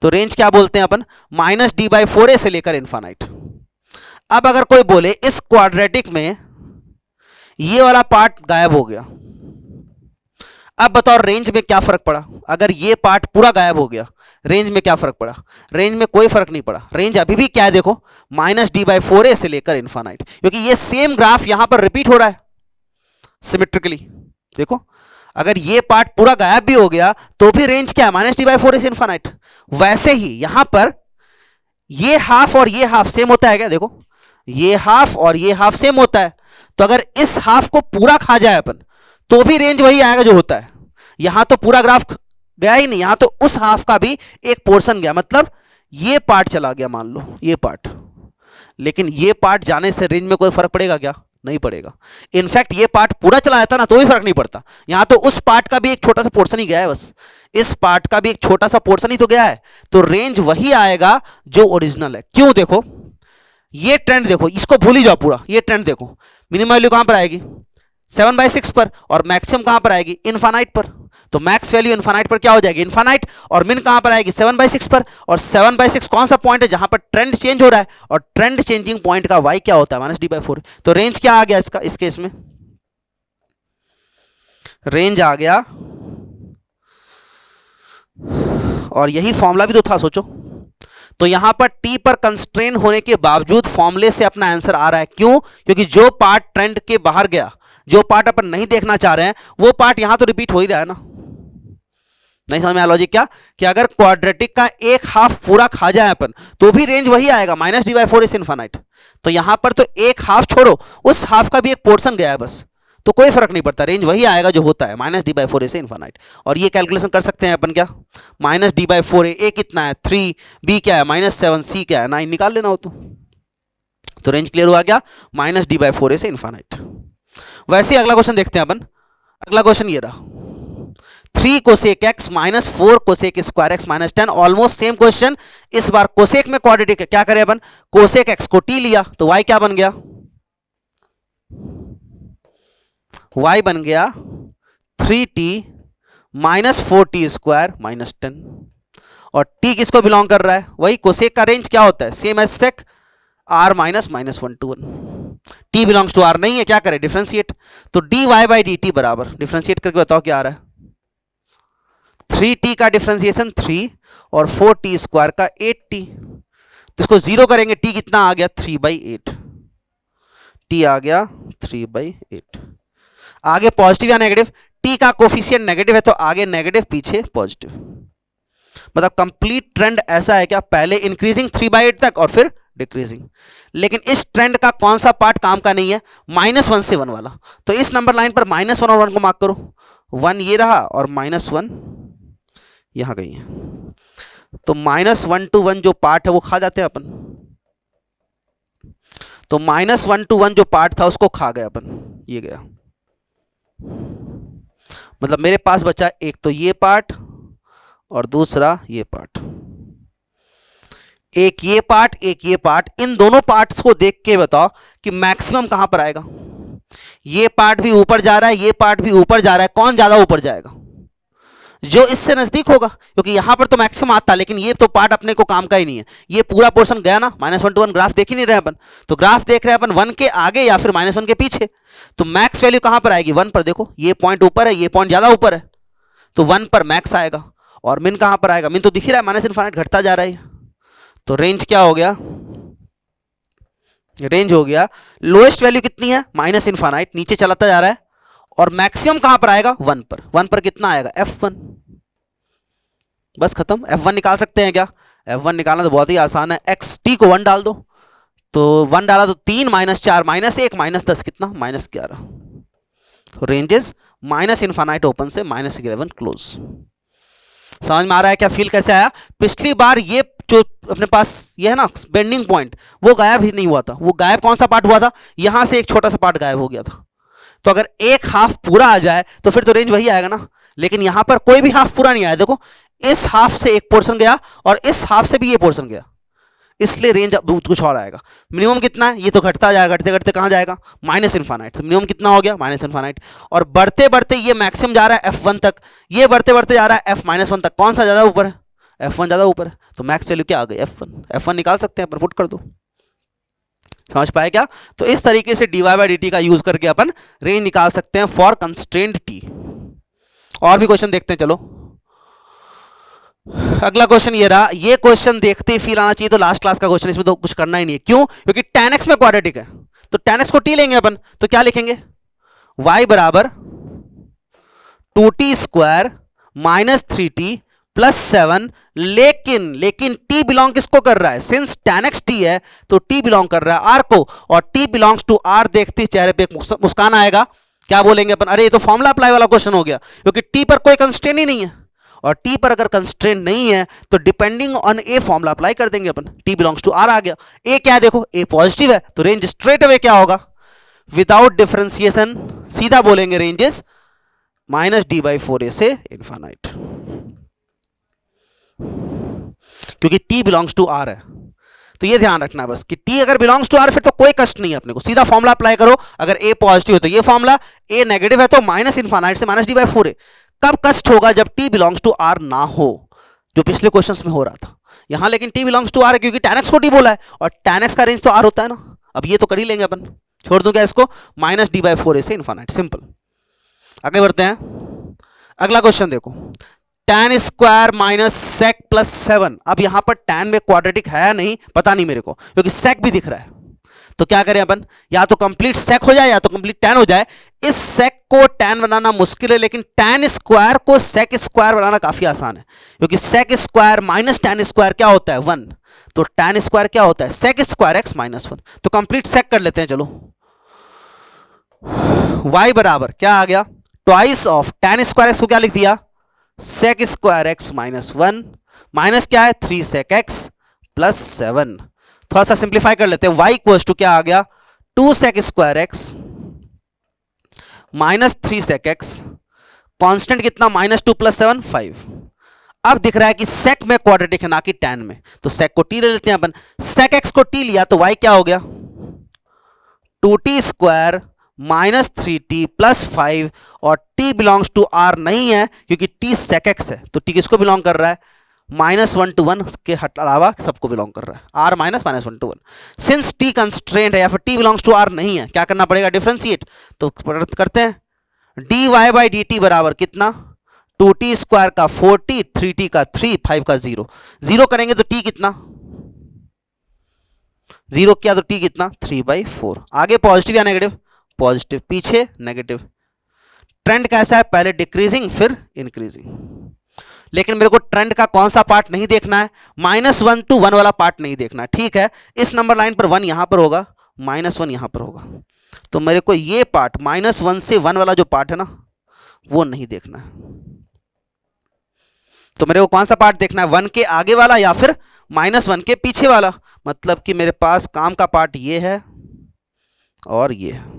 S1: तो रेंज क्या बोलते हैं अपन, -d/4 से लेकर इन्फानाइट। अब अगर कोई बोले इस क्वाड्रेटिक में ये वाला पार्ट गायब हो गया, अब बताओ रेंज में क्या फर्क पड़ा, अगर ये पार्ट पूरा गायब हो गया रेंज में क्या फर्क पड़ा, रेंज में कोई फर्क नहीं पड़ा, रेंज अभी भी क्या है देखो, -d/4 से लेकर इन्फानाइट, क्योंकि ये सेम ग्राफ यहां पर रिपीट हो रहा है सिमेट्रिकली। देखो अगर ये पार्ट पूरा गायब भी हो गया तो भी रेंज क्या है, -d/4 से इन्फानाइट। वैसे ही यहां पर ये हाफ और ये हाफ सेम होता है क्या, देखो ये हाफ और ये हाफ सेम होता है, तो अगर इस हाफ को पूरा खा जाए अपन तो भी रेंज वही आएगा जो होता है। यहां तो पूरा ग्राफ गया ही नहीं, यहां तो उस हाफ का भी एक पोर्शन गया, मतलब ये पार्ट चला गया मान लो, ये पार्ट, लेकिन ये पार्ट जाने से रेंज में कोई फर्क पड़ेगा क्या, नहीं पड़ेगा। इनफैक्ट ये पार्ट पूरा चला जाता ना तो भी फर्क नहीं पड़ता, यहां तो उस पार्ट का भी एक छोटा सा पोर्शन ही गया है, बस इस पार्ट का भी एक छोटा सा पोर्शन ही तो गया है, तो रेंज वही आएगा जो ओरिजिनल है। क्यों, देखो ये ट्रेंड देखो, इसको भूल ही जाओ पूरा, ये ट्रेंड देखो, मिनिमम वैल्यू कहां पर आएगी 7/6 पर, और मैक्सिमम कहां पर आएगी इनफानाइट पर, तो मैक्स वैल्यू इनफानाइट पर क्या हो जाएगी इनफानाइट, और मिन कहां पर आएगी 7/6 पर, और 7/6 कौन सा पॉइंट है जहां पर ट्रेंड चेंज हो रहा है, और ट्रेंड चेंजिंग पॉइंट का y क्या होता है -d/4, तो रेंज क्या आ गया इसका, इस केस में रेंज आ गया, और यही फॉर्मूला भी तो था सोचो, तो यहां पर टी पर कंस्ट्रेन होने के बावजूद फॉर्मूले से अपना आंसर आ रहा है। क्यों, क्योंकि जो पार्ट ट्रेंड के बाहर गया, जो पार्ट अपन नहीं देखना चाह रहे हैं, वो पार्ट यहां तो रिपीट हो ही रहा है ना। नहीं समझ में आया लॉजिक क्या, कि अगर क्वाड्रेटिक का एक हाफ पूरा खा जाए अपन तो भी रेंज वही आएगा -d/4 से इनफाइनाइट, तो यहां पर तो एक हाफ छोड़ो, उस हाफ का भी एक पोर्शन गया है बस, तो कोई फर्क नहीं पड़ता, रेंज वही आएगा जो होता है -d/4 से इनफाइनाइट। और ये कैलकुलेशन कर सकते हैं अपन क्या, -d/4 ए कितना है 3, बी क्या है -7, सी क्या है 9, निकाल लेना हो तो रेंज क्लियर हुआ क्या, -d/4 से इनफाइनाइट। वैसे ही अगला क्वेश्चन देखते हैं अपन, अगला क्वेश्चन ये रहा, 3 cosec x -4 cosec square x -10, almost same question, इस बार कोसेक में क्वाड्रेटिक है, क्या करें अपन, कोसेक x को t लिया तो y क्या बन गया, y बन गया 3t -4t स्क्वायर -10, और t किसको बिलोंग कर रहा है, वही कोसेक का रेंज क्या होता है, same as sec r -1 to 1, t belongs to r नहीं है, क्या करें डिफरेंशिएट, तो dy/dt बराबर, डिफरेंशिएट करके बताओ क्या आ रहा है, 3t का डिफरेंशिएशन 3 और 4t स्क्वायर का 8t, तो इसको जीरो करेंगे, t कितना आ गया 3/8, t आ गया 3/8। आगे पॉजिटिव या नेगेटिव, t का कोफिशिएंट नेगेटिव है तो आगे नेगेटिव पीछे पॉजिटिव, मतलब कंप्लीट ट्रेंड ऐसा है क्या, पहले इंक्रीजिंग 3/8 तक और फिर डिक्रीजिंग। लेकिन इस ट्रेंड का कौन सा पार्ट काम का नहीं है, -1 से 1 वाला, तो इस नंबर लाइन पर -1 और 1 को मार्क करो, 1 ये रहा और -1 यहां गई है, तो -1 to 1 जो पार्ट है वो खा जाते हैं अपन, तो -1 to 1 जो पार्ट था उसको खा गए अपन, ये गया, मतलब मेरे पास बचा एक तो ये पार्ट और दूसरा ये पार्ट, एक ये पार्ट एक ये पार्ट, इन दोनों पार्ट्स को देख के बताओ कि मैक्सिमम कहां पर आएगा, ये पार्ट भी ऊपर जा रहा है, ये पार्ट भी ऊपर जा रहा है, कौन ज्यादा ऊपर जाएगा, जो इससे नजदीक होगा, क्योंकि यहां पर तो मैक्सिमम आता, लेकिन ये तो पार्ट अपने को काम का ही नहीं है, ये पूरा पोर्शन गया ना, -1 to 1 ग्राफ देख ही नहीं रहे अपन, तो ग्राफ देख रहे हैं अपन 1 के आगे या फिर -1 के पीछे, तो मैक्स वैल्यू कहां पर आएगी 1 पर, देखो ये पॉइंट ऊपर है, ये पॉइंट ज्यादा ऊपर है, तो 1 पर मैक्स आएगा, और मिन कहां पर आएगा, मिन तो दिख ही रहा है -इनफाइनाइट घटता जा रहा है, तो रेंज क्या हो गया, रेंज हो गया लोएस्ट वैल्यू कितनी है -इनफाइनाइट, नीचे चलाता जा रहा है, और मैक्सिमम कहां पर आएगा 1 पर, 1 पर कितना आएगा f1, बस खत्म। f1 निकाल सकते हैं क्या, f1 निकालना तो बहुत ही आसान है, xt को 1 डाल दो, तो 1 डाला तो 3 -4 -1 -10 कितना -11, तो रेंजेस -इनफाइनाइट ओपन से -11 क्लोज। समझ में आ रहा है क्या, फील कैसे आया, पिछली बार ये जो अपने पास ये है ना बेंडिंग पॉइंट, वो गायब ही नहीं हुआ था। वो गायब कौन सा पार्ट हुआ था, यहां से एक छोटा सा पार्ट गायब हो गया था। तो अगर एक हाफ पूरा आ जाए तो फिर तो रेंज वही आएगा ना, लेकिन यहां पर कोई भी हाफ पूरा नहीं आया। देखो इस हाफ से एक पोर्शन गया और इस हाफ से भी ये पोर्शन गया, इसलिए रेंज अब कुछ और आएगा। मिनिमम कितना है, ये तो घटता जाएगा, घटते घटते कहां जाएगा, माइनस इन्फानाइट। तो मिनिमम कितना हो गया, माइनस इन्फानाइट। और बढ़ते बढ़ते ये मैक्सिमम जा रहा है F1 तक, ये बढ़ते बढ़ते जा रहा है F-1 तक। कौन सा ज्यादा ऊपर है, F1 ज्यादा ऊपर है। तो मैक्स वैल्यू क्या आ गई, F1 निकाल सकते हैं अपन, पुट कर दो। समझ पाए क्या। तो इस तरीके से dy बाई dt का यूज करके अपन रेंज निकाल सकते हैं फॉर कंस्ट्रेंट t। और भी क्वेश्चन देखते हैं, चलो अगला क्वेश्चन ये रहा। ये क्वेश्चन देखते ही फील आना चाहिए, तो लास्ट क्लास का क्वेश्चन, इसमें तो कुछ करना ही नहीं है। क्यों, क्योंकि tan x में क्वाड्रेटिक है, तो tan x को t लेंगे अपन, तो क्या लिखेंगे, y बराबर 2t square minus 3t plus 7। लेकिन t बिलोंग किसको कर रहा है, सिंस tan x t है तो t बिलोंग कर रहा है r को, और t बिलोंग्स टू r देखते ही चेहरे पे एक मुस्कान आएगा। क्या बोलेंगे अपन, अरे ये तो फॉर्मूला अप्लाई वाला क्वेश्चन हो गया, क्योंकि t पर कोई कंस्ट्रेंट ही नहीं है, और t पर अगर कंस्ट्रेंट नहीं है तो depending on a formula apply कर देंगे अपन। t बिलोंग्स टू r आ गया, a क्या है, देखो a पॉजिटिव है, तो रेंज स्ट्रेट अवे क्या होगा, विदाउट डिफरेंशिएशन सीधा बोलेंगे ranges minus D by 4a से इन्फानाइट, क्योंकि t बिलोंग्स टू r है। तो ये ध्यान रखना बस कि t अगर बिलोंग्स टू r फिर तो कोई कष्ट नहीं है अपने को, सीधा फॉर्मूला अप्लाई करो। अगर a पॉजिटिव है तो ये फॉर्मूला, a नेगेटिव है तो माइनस इन्फानाइट से माइनस डी बाई 4a। कब कष्ट होगा, जब t बिलोंग्स टू r ना हो, जो पिछले क्वेश्चंस में हो रहा था। यहां लेकिन t बिलोंग्स टू r है, क्योंकि tan x को t बोला है, और tan x का रेंज तो r होता है ना। अब ये तो कर ही लेंगे अपन, छोड़ दूं क्या इसको, माइनस डी बाई 4a से इन्फानाइट, सिंपल। आगे बढ़ते हैं, अगला क्वेश्चन देखो, tan square minus sec plus 7। अब यहां पर tan में क्वाड्रेटिक है या नहीं पता नहीं मेरे को, क्योंकि sec भी दिख रहा है। तो क्या करें अपन, या तो कंप्लीट sec हो जाए या तो कंप्लीट tan हो जाए। इस sec को tan बनाना मुश्किल है, लेकिन tan स्क्वायर को sec स्क्वायर बनाना काफी आसान है, क्योंकि sec square minus tan square क्या होता है, 1। तो tan स्क्वायर क्या होता है, sec स्क्वायर x माइनस 1। तो कंप्लीट sec कर लेते हैं, चलो। y बराबर क्या आ गया, twice of tan square x को क्या लिख दिया, sec square x minus 1, minus क्या है 3 sec x प्लस 7। थोड़ा सा सिंप्लीफाई कर लेते हैं, y इक्वल्स टू क्या आ गया, 2 sec square x minus 3 sec x, constant कितना माइनस 2 प्लस 7 5। अब दिख रहा है कि sec में क्वाड्रेटिक है ना कि tan में, तो sec को t ले लेते हैं अपन। sec x को t लिया तो y क्या हो गया, 2t square minus 3t plus 5, और t बिलोंग्स टू r नहीं है, क्योंकि t sec x है, तो t किसको बिलोंग कर रहा है, माइनस 1 to 1 के अलावा सबको बिलोंग कर रहा है, r minus 1 to 1। Since t constraint है या फिर t बिलोंग्स टू r नहीं है, क्या करना पड़ेगा, डिफरेंशिएट। तो करते हैं, dy बाई dt बराबर कितना, 2t स्क्वायर का 4t, 3t का 3, 5 का 0। 0 करेंगे तो t कितना, 0 किया तो t कितना, 3/4। आगे पॉजिटिव या नेगेटिव, पॉजिटिव, पीछे नेगेटिव। ट्रेंड कैसा है, पहले डिक्रीजिंग फिर इंक्रीजिंग। लेकिन मेरे को ट्रेंड का कौन सा पार्ट नहीं देखना है, -1 to 1 वाला पार्ट नहीं देखना है, ठीक है। इस नंबर लाइन पर 1 यहां पर होगा, -1 यहां पर होगा, तो मेरे को ये पार्ट -1 से 1 वाला जो पार्ट है ना, वो नहीं देखना है। तो मेरे को कौन सा पार्ट देखना है, 1 के आगे वाला या फिर -1 के पीछे वाला। मतलब कि मेरे पास काम का पार्ट ये है और ये है।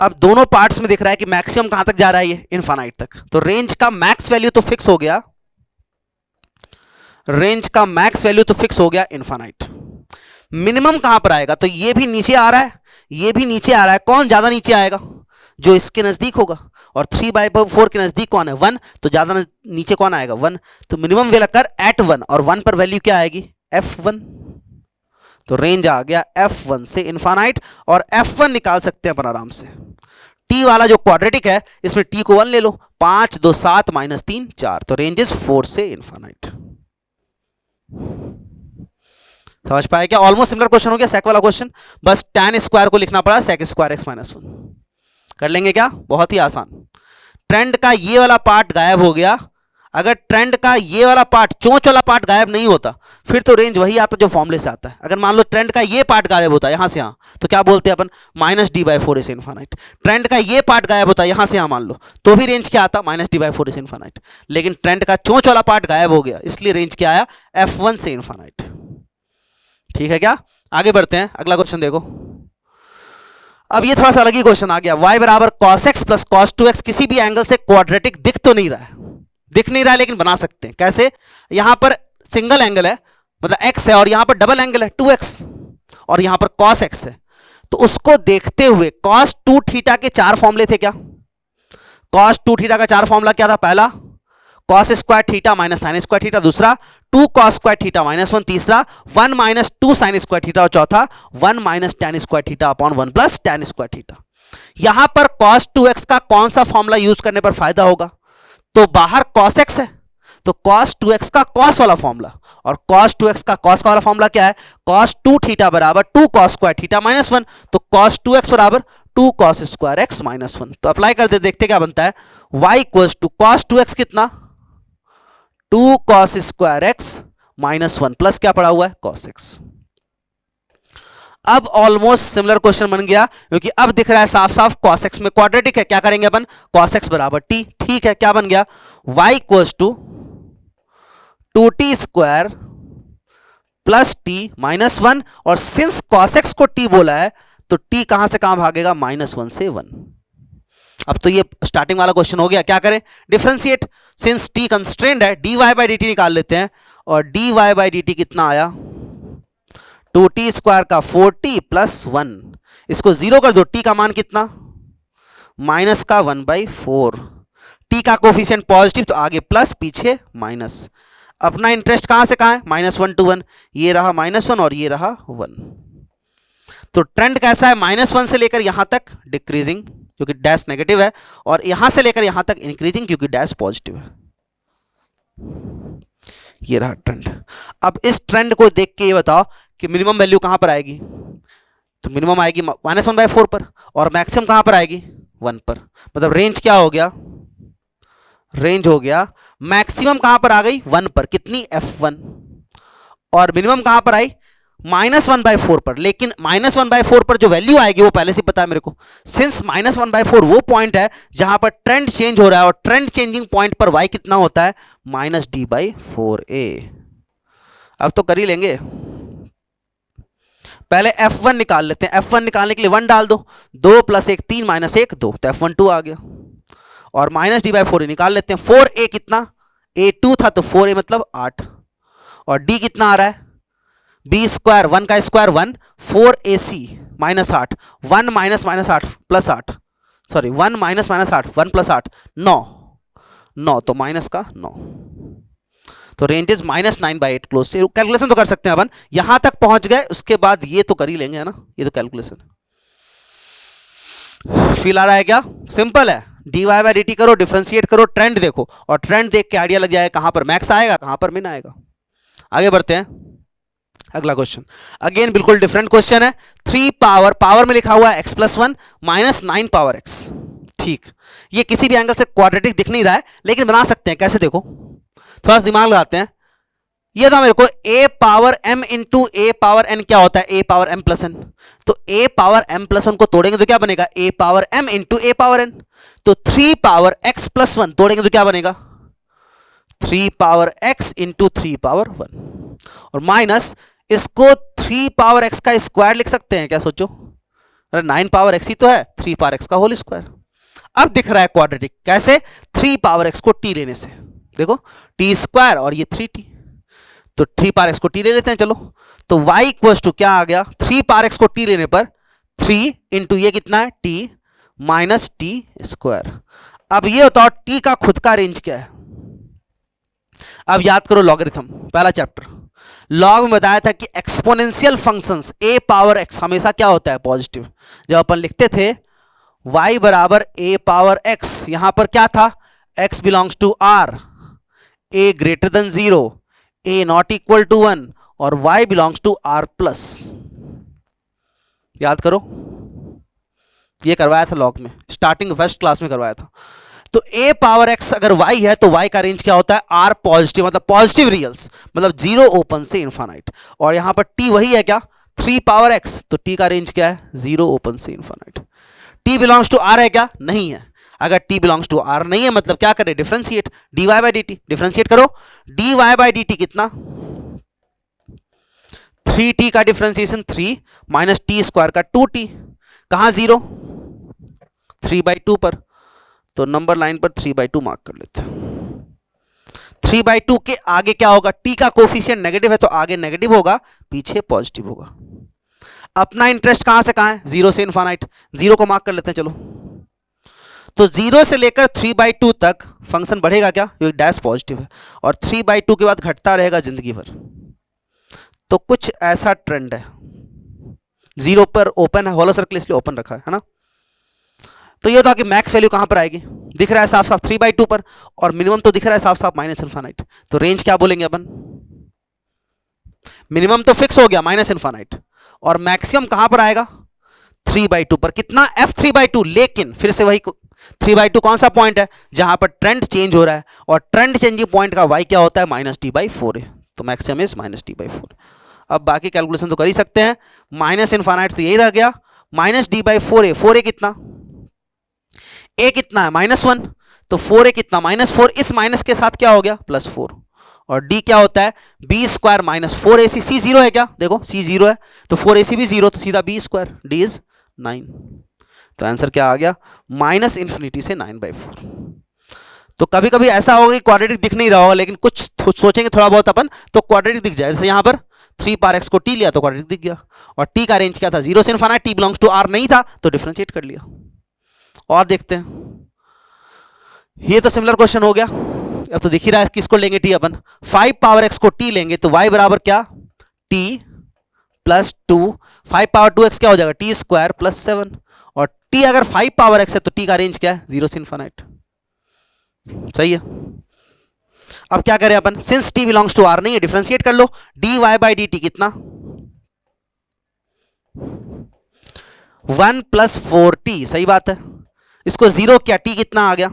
S1: अब दोनों पार्ट्स में दिख रहा है कि मैक्सिमम कहां तक जा रहा है, ये इनफाइनाइट तक। तो रेंज का मैक्स वैल्यू तो फिक्स हो गया, रेंज का मैक्स वैल्यू तो फिक्स हो गया इनफाइनाइट। मिनिमम कहां पर आएगा, तो ये भी नीचे आ रहा है, ये भी नीचे आ रहा है। कौन ज्यादा नीचे आएगा, जो इसके नजदीक होगा। और 3/4 के नजदीक कौन है, 1। तो ज्यादा नीचे कौन आएगा, 1। तो मिनिमम विल अकर एट 1, और 1 पर वैल्यू क्या आएगी, F1। तो रेंज आ गया F1 से इनफाइनाइट, और F1 निकाल सकते हैं अपन आराम से। t वाला जो क्वाड्रेटिक है, इसमें t को 1 ले लो, 5 2 7 -3 4, तो रेंज इज 4 से इनफाइनाइट। समझ पाए क्या, ऑलमोस्ट सिमिलर क्वेश्चन हो गया सेक वाला क्वेश्चन, बस tan स्क्वायर को लिखना पड़ा sec स्क्वायर x माइनस 1। कर लेंगे क्या, बहुत ही आसान। ट्रेंड का ये वाला पार्ट गायब हो गया, अगर ट्रेंड का ये वाला पार्ट, चोंच वाला पार्ट गायब नहीं होता, फिर तो रेंज वही आता जो फॉर्मूले से आता है। अगर मान लो ट्रेंड का ये पार्ट गायब होता है यहाँ से यहाँ, तो क्या बोलते हैं अपन, -d/4 इज इनफाइनाइट। ट्रेंड का ये पार्ट गायब होता है यहाँ से यहाँ मान लो, तो भी रेंज क्या आता, -d/4 इज इनफाइनाइट। लेकिन ट्रेंड का चोंच वाला पार्ट गायब हो गया, इसलिए रेंज क्या आया, f1 से इनफाइनाइट। ठीक है क्या? आगे बढ़ते हैं, अगला क्वेश्चन देखो। अब ये थोड़ा सा अलग ही क्वेश्चन आ गया। y बराबर cos x plus cos 2x किसी भी एंगल से क्वाड्रेटिक दिख तो नहीं रहा है, दिख नहीं रहा है, लेकिन बना सकते हैं। कैसे? यहां पर सिंगल एंगल है, मतलब x है, और यहां पर डबल एंगल है 2x, और यहां पर cos x है। तो उसको देखते हुए cos 2 थीटा के 4 फॉर्मूले थे क्या? cos 2 थीटा का 4 फॉर्मूला क्या था? पहला cos square theta minus sine square theta, दूसरा 2 cos स्क्वायर थीटा माइनस 1, तीसरा 1 माइनस 2 साइन स्क्वायर थीटा, और चौथा 1 minus tan square theta upon 1 plus tan square theta. यहां पर cos 2x का कौन सा फॉर्मूला यूज करने पर फायदा होगा? तो बाहर cos x है, तो cos 2x का cos वाला फॉर्मूला, और cos 2x का cos वाला फॉर्मूला क्या है? cos 2 थीटा बराबर 2 cos स्क्वायर थीटा माइनस 1, तो cos 2x बराबर 2 cos स्क्वायर x माइनस 1। तो अप्लाई कर दे, देखते क्या बनता है। y equals to cos 2x कितना, 2 cos square x minus 1 plus क्या पड़ा हुआ है, cos x। अब ऑलमोस्ट सिमिलर क्वेश्चन बन गया, क्योंकि अब दिख रहा है साफ साफ cos x में क्वाड्रेटिक है। क्या करेंगे अपन, cos x बराबर t। ठीक है, क्या बन गया, y equals to 2t square plus t minus 1, और सिंस cos x को t बोला है, तो t कहां से कहां भागेगा, -1 से 1। अब तो ये स्टार्टिंग वाला क्वेश्चन हो गया। क्या करें, डिफरेंशिएट, सिंस t कंस्ट्रेंड है, dy/dt निकाल लेते हैं, और dy/dt कितना आया, 2t स्क्वायर का 4t प्लस 1, इसको जीरो कर दो, t का मान कितना, माइनस का 1/4, t का कोफिशिएंट पॉजिटिव, तो आगे प्लस पीछे माइनस। अपना इंटरेस्ट कहां से कहां है, -1 to 1, ये रहा -1 और ये रहा 1। तो ट्रेंड कैसा है, -1 से लेकर यहां तक डिक्रीजिंग क्योंकि डैश नेगेटिव है, और यहां से लेकर यहां तक इंक्रीजिंग क्योंकि डैश पॉजिटिव है। ये रहा ट्रेंड। अब इस ट्रेंड को देख के ये बताओ कि मिनिमम वैल्यू कहां पर आएगी, तो मिनिमम आएगी -1/4 पर, और मैक्सिमम कहां पर आएगी, 1 पर। मतलब रेंज क्या हो गया, रेंज हो गया मैक्सिमम कहां पर आ गई, 1 पर, कितनी, f1, और मिनिमम कहां पर आई, -1/4 पर। लेकिन -1/4 पर जो वैल्यू आएगी वो पहले से पता है मेरे को, सिंस -1/4 वो पॉइंट है जहां पर ट्रेंड चेंज हो रहा है, और ट्रेंड चेंजिंग पॉइंट पर y कितना होता है, -d/4a। अब तो कर ही लेंगे, पहले f1 निकाल लेते हैं। f1 निकालने के लिए 1 डाल दो, 2 + 1 3 - 1 2, तो f1 2 आ गया, और -d/4a निकाल लेते हैं। 4a कितना, a 2 था, तो 4a मतलब 8, और d कितना आ रहा है, b स्क्वायर, 1 का स्क्वायर 1, 4ac -8, 1 - 8 प्लस 8, सॉरी 1 - 8, 1 + 8 9, तो माइनस का 9, तो रेंज इज -9/8 क्लोज से। कैलकुलेशन तो कर सकते हैं अपन, यहां तक पहुंच गए, उसके बाद ये तो कर ही लेंगे, है ना, ये तो कैलकुलेशन। फील आ रहा है क्या, सिंपल है, dy/dt करो, डिफरेंशिएट करो, ट्रेंड देखो, और ट्रेंड देख के आइडिया लग जाएगा कहां पर मैक्स आएगा, कहां पर मिन आएगा। आगे बढ़ते हैं, अगला क्वेश्चन अगेन बिल्कुल डिफरेंट क्वेश्चन है। 3 पावर में लिखा हुआ है x+1 -9 पावर x। ठीक, ये किसी भी एंगल से क्वाड्रेटिक दिख नहीं रहा है, लेकिन बना सकते हैं। कैसे, देखो थोड़ा सा दिमाग लगाते हैं। ये था मेरे को a power m into a power n क्या होता है, a power m plus n। तो a पावर m प्लस 1 को तोड़ेंगे तो क्या बनेगा, a power m into a power n। तो 3 पावर x+1 तोड़ेंगे तो क्या बनेगा, 3 पावर x इंटू 3 पावर 1, और माइनस इसको 3 पावर x का स्क्वायर लिख सकते हैं क्या, सोचो, अरे 9 पावर x ही तो है, 3 पावर x का होल स्क्वायर। अब दिख रहा है क्वाड्रेटिक, कैसे, 3 पावर x को t लेने से, देखो t स्क्वायर और ये 3t, तो 3 पावर x को t ले लेते हैं, चलो। तो y इक्वल्स टू क्या आ गया, 3 पावर x को t लेने पर 3 इंटू ये कितना है t माइनस t स्क्वायर। अब ये बताओ t का खुद का रेंज क्या है। अब याद करो लॉगरिथम, पहला चैप्टर लॉग में बताया था कि exponential functions a power x हमेशा क्या होता है, पॉजिटिव। जब अपन लिखते थे y बराबर a पावर x, यहां पर क्या था, x belongs to r, a greater than 0, a not equal to 1, और y belongs to r plus. याद करो, ये करवाया था लॉग में, स्टार्टिंग फर्स्ट क्लास में करवाया था। तो a पावर x अगर y है तो y का रेंज क्या होता है, r पॉजिटिव, मतलब पॉजिटिव रियल्स, मतलब 0 ओपन से इनफाइनाइट। और यहां पर t वही है क्या, 3 पावर x, तो t का रेंज क्या है, 0 ओपन से infinite. t belongs to r है क्या, नहीं है। अगर t बिलोंग्स टू r नहीं है मतलब क्या करें, differentiate, dy by dt, differentiate करो, dy बाई dt कितना, 3t का डिफरेंशिएशन 3 माइनस टी स्क्वायर का 2t, कहां 0, 3/2 पर, तो नंबर लाइन पर 3/2 मार्क कर लेते हैं। 3/2 के आगे क्या होगा, t का कोफिशिएंट नेगेटिव है तो आगे नेगेटिव होगा, पीछे पॉजिटिव होगा। अपना इंटरेस्ट कहां से कहां है, 0 से इनफाइनाइट, 0 को मार्क कर लेते हैं चलो। तो 0 से लेकर 3/2 तक फंक्शन बढ़ेगा क्या, क्योंकि डैश पॉजिटिव है, और 3/2 के बाद घटता रहेगा जिंदगी भर। तो कुछ ऐसा ट्रेंड है, 0 पर ओपन है, होलो सर्कल इसलिए ओपन रखा है ना। तो ये होता कि मैक्स वैल्यू कहां पर आएगी, दिख रहा है साफ साफ 3/2 पर, और मिनिमम तो दिख रहा है साफ साफ माइनस इनफाइनाइट। तो रेंज क्या बोलेंगे अपन, मिनिमम तो फिक्स हो गया माइनस इनफाइनाइट, और मैक्सिमम कहां पर आएगा, 3/2 पर, कितना, f3/2। लेकिन फिर से वही 3/2 कौन सा पॉइंट है, जहां पर ट्रेंड चेंज हो रहा है, और ट्रेंड चेंजिंग पॉइंट का y क्या होता है, -t/4 है, तो मैक्सिमम इज -t/4। अब बाकी कैलकुलेशन तो कर ही सकते हैं, माइनस इनफाइनाइट तो यही रह गया, -d/4 है, 4a कितना, a कितना है -1, तो 4a कितना -4, इस माइनस के साथ क्या हो गया +4, और d क्या होता है b² - 4ac, c 0 है क्या, देखो c 0 है तो 4ac भी 0, तो सीधा b², d इज 9। तो आंसर क्या आ गया, -∞ से 9/4। तो कभी कभी ऐसा होगा कि क्वाड्रेटिक दिख नहीं रहा होगा, लेकिन कुछ सोचेंगे थोड़ा बहुत अपन तो क्वाड्रेटिक दिख जाए। जैसे यहां पर 3 पावर x को t लिया तो क्वाड्रेटिक दिख गया, और t का रेंज क्या था, 0 से infinite, t belongs to r नहीं था तो डिफरेंशिएट कर लिया। और देखते हैं, ये तो सिमिलर क्वेश्चन हो गया। अब तो दिख ही रहा है किसको लेंगे t अपन, 5 पावर x को t लेंगे तो y बराबर क्या, t + 2, 5 पावर 2x क्या हो जाएगा, t² + 7, और t अगर 5 पावर x है तो t का रेंज क्या है, 0 से इनफाइनाइट। सही है। अब क्या करें अपन, since t belongs to r नहीं है, डिफरेंशिएट कर लो, dy बाई dt कितना, 1 + 4t, सही बात है। इसको 0 क्या, t कितना आ गया,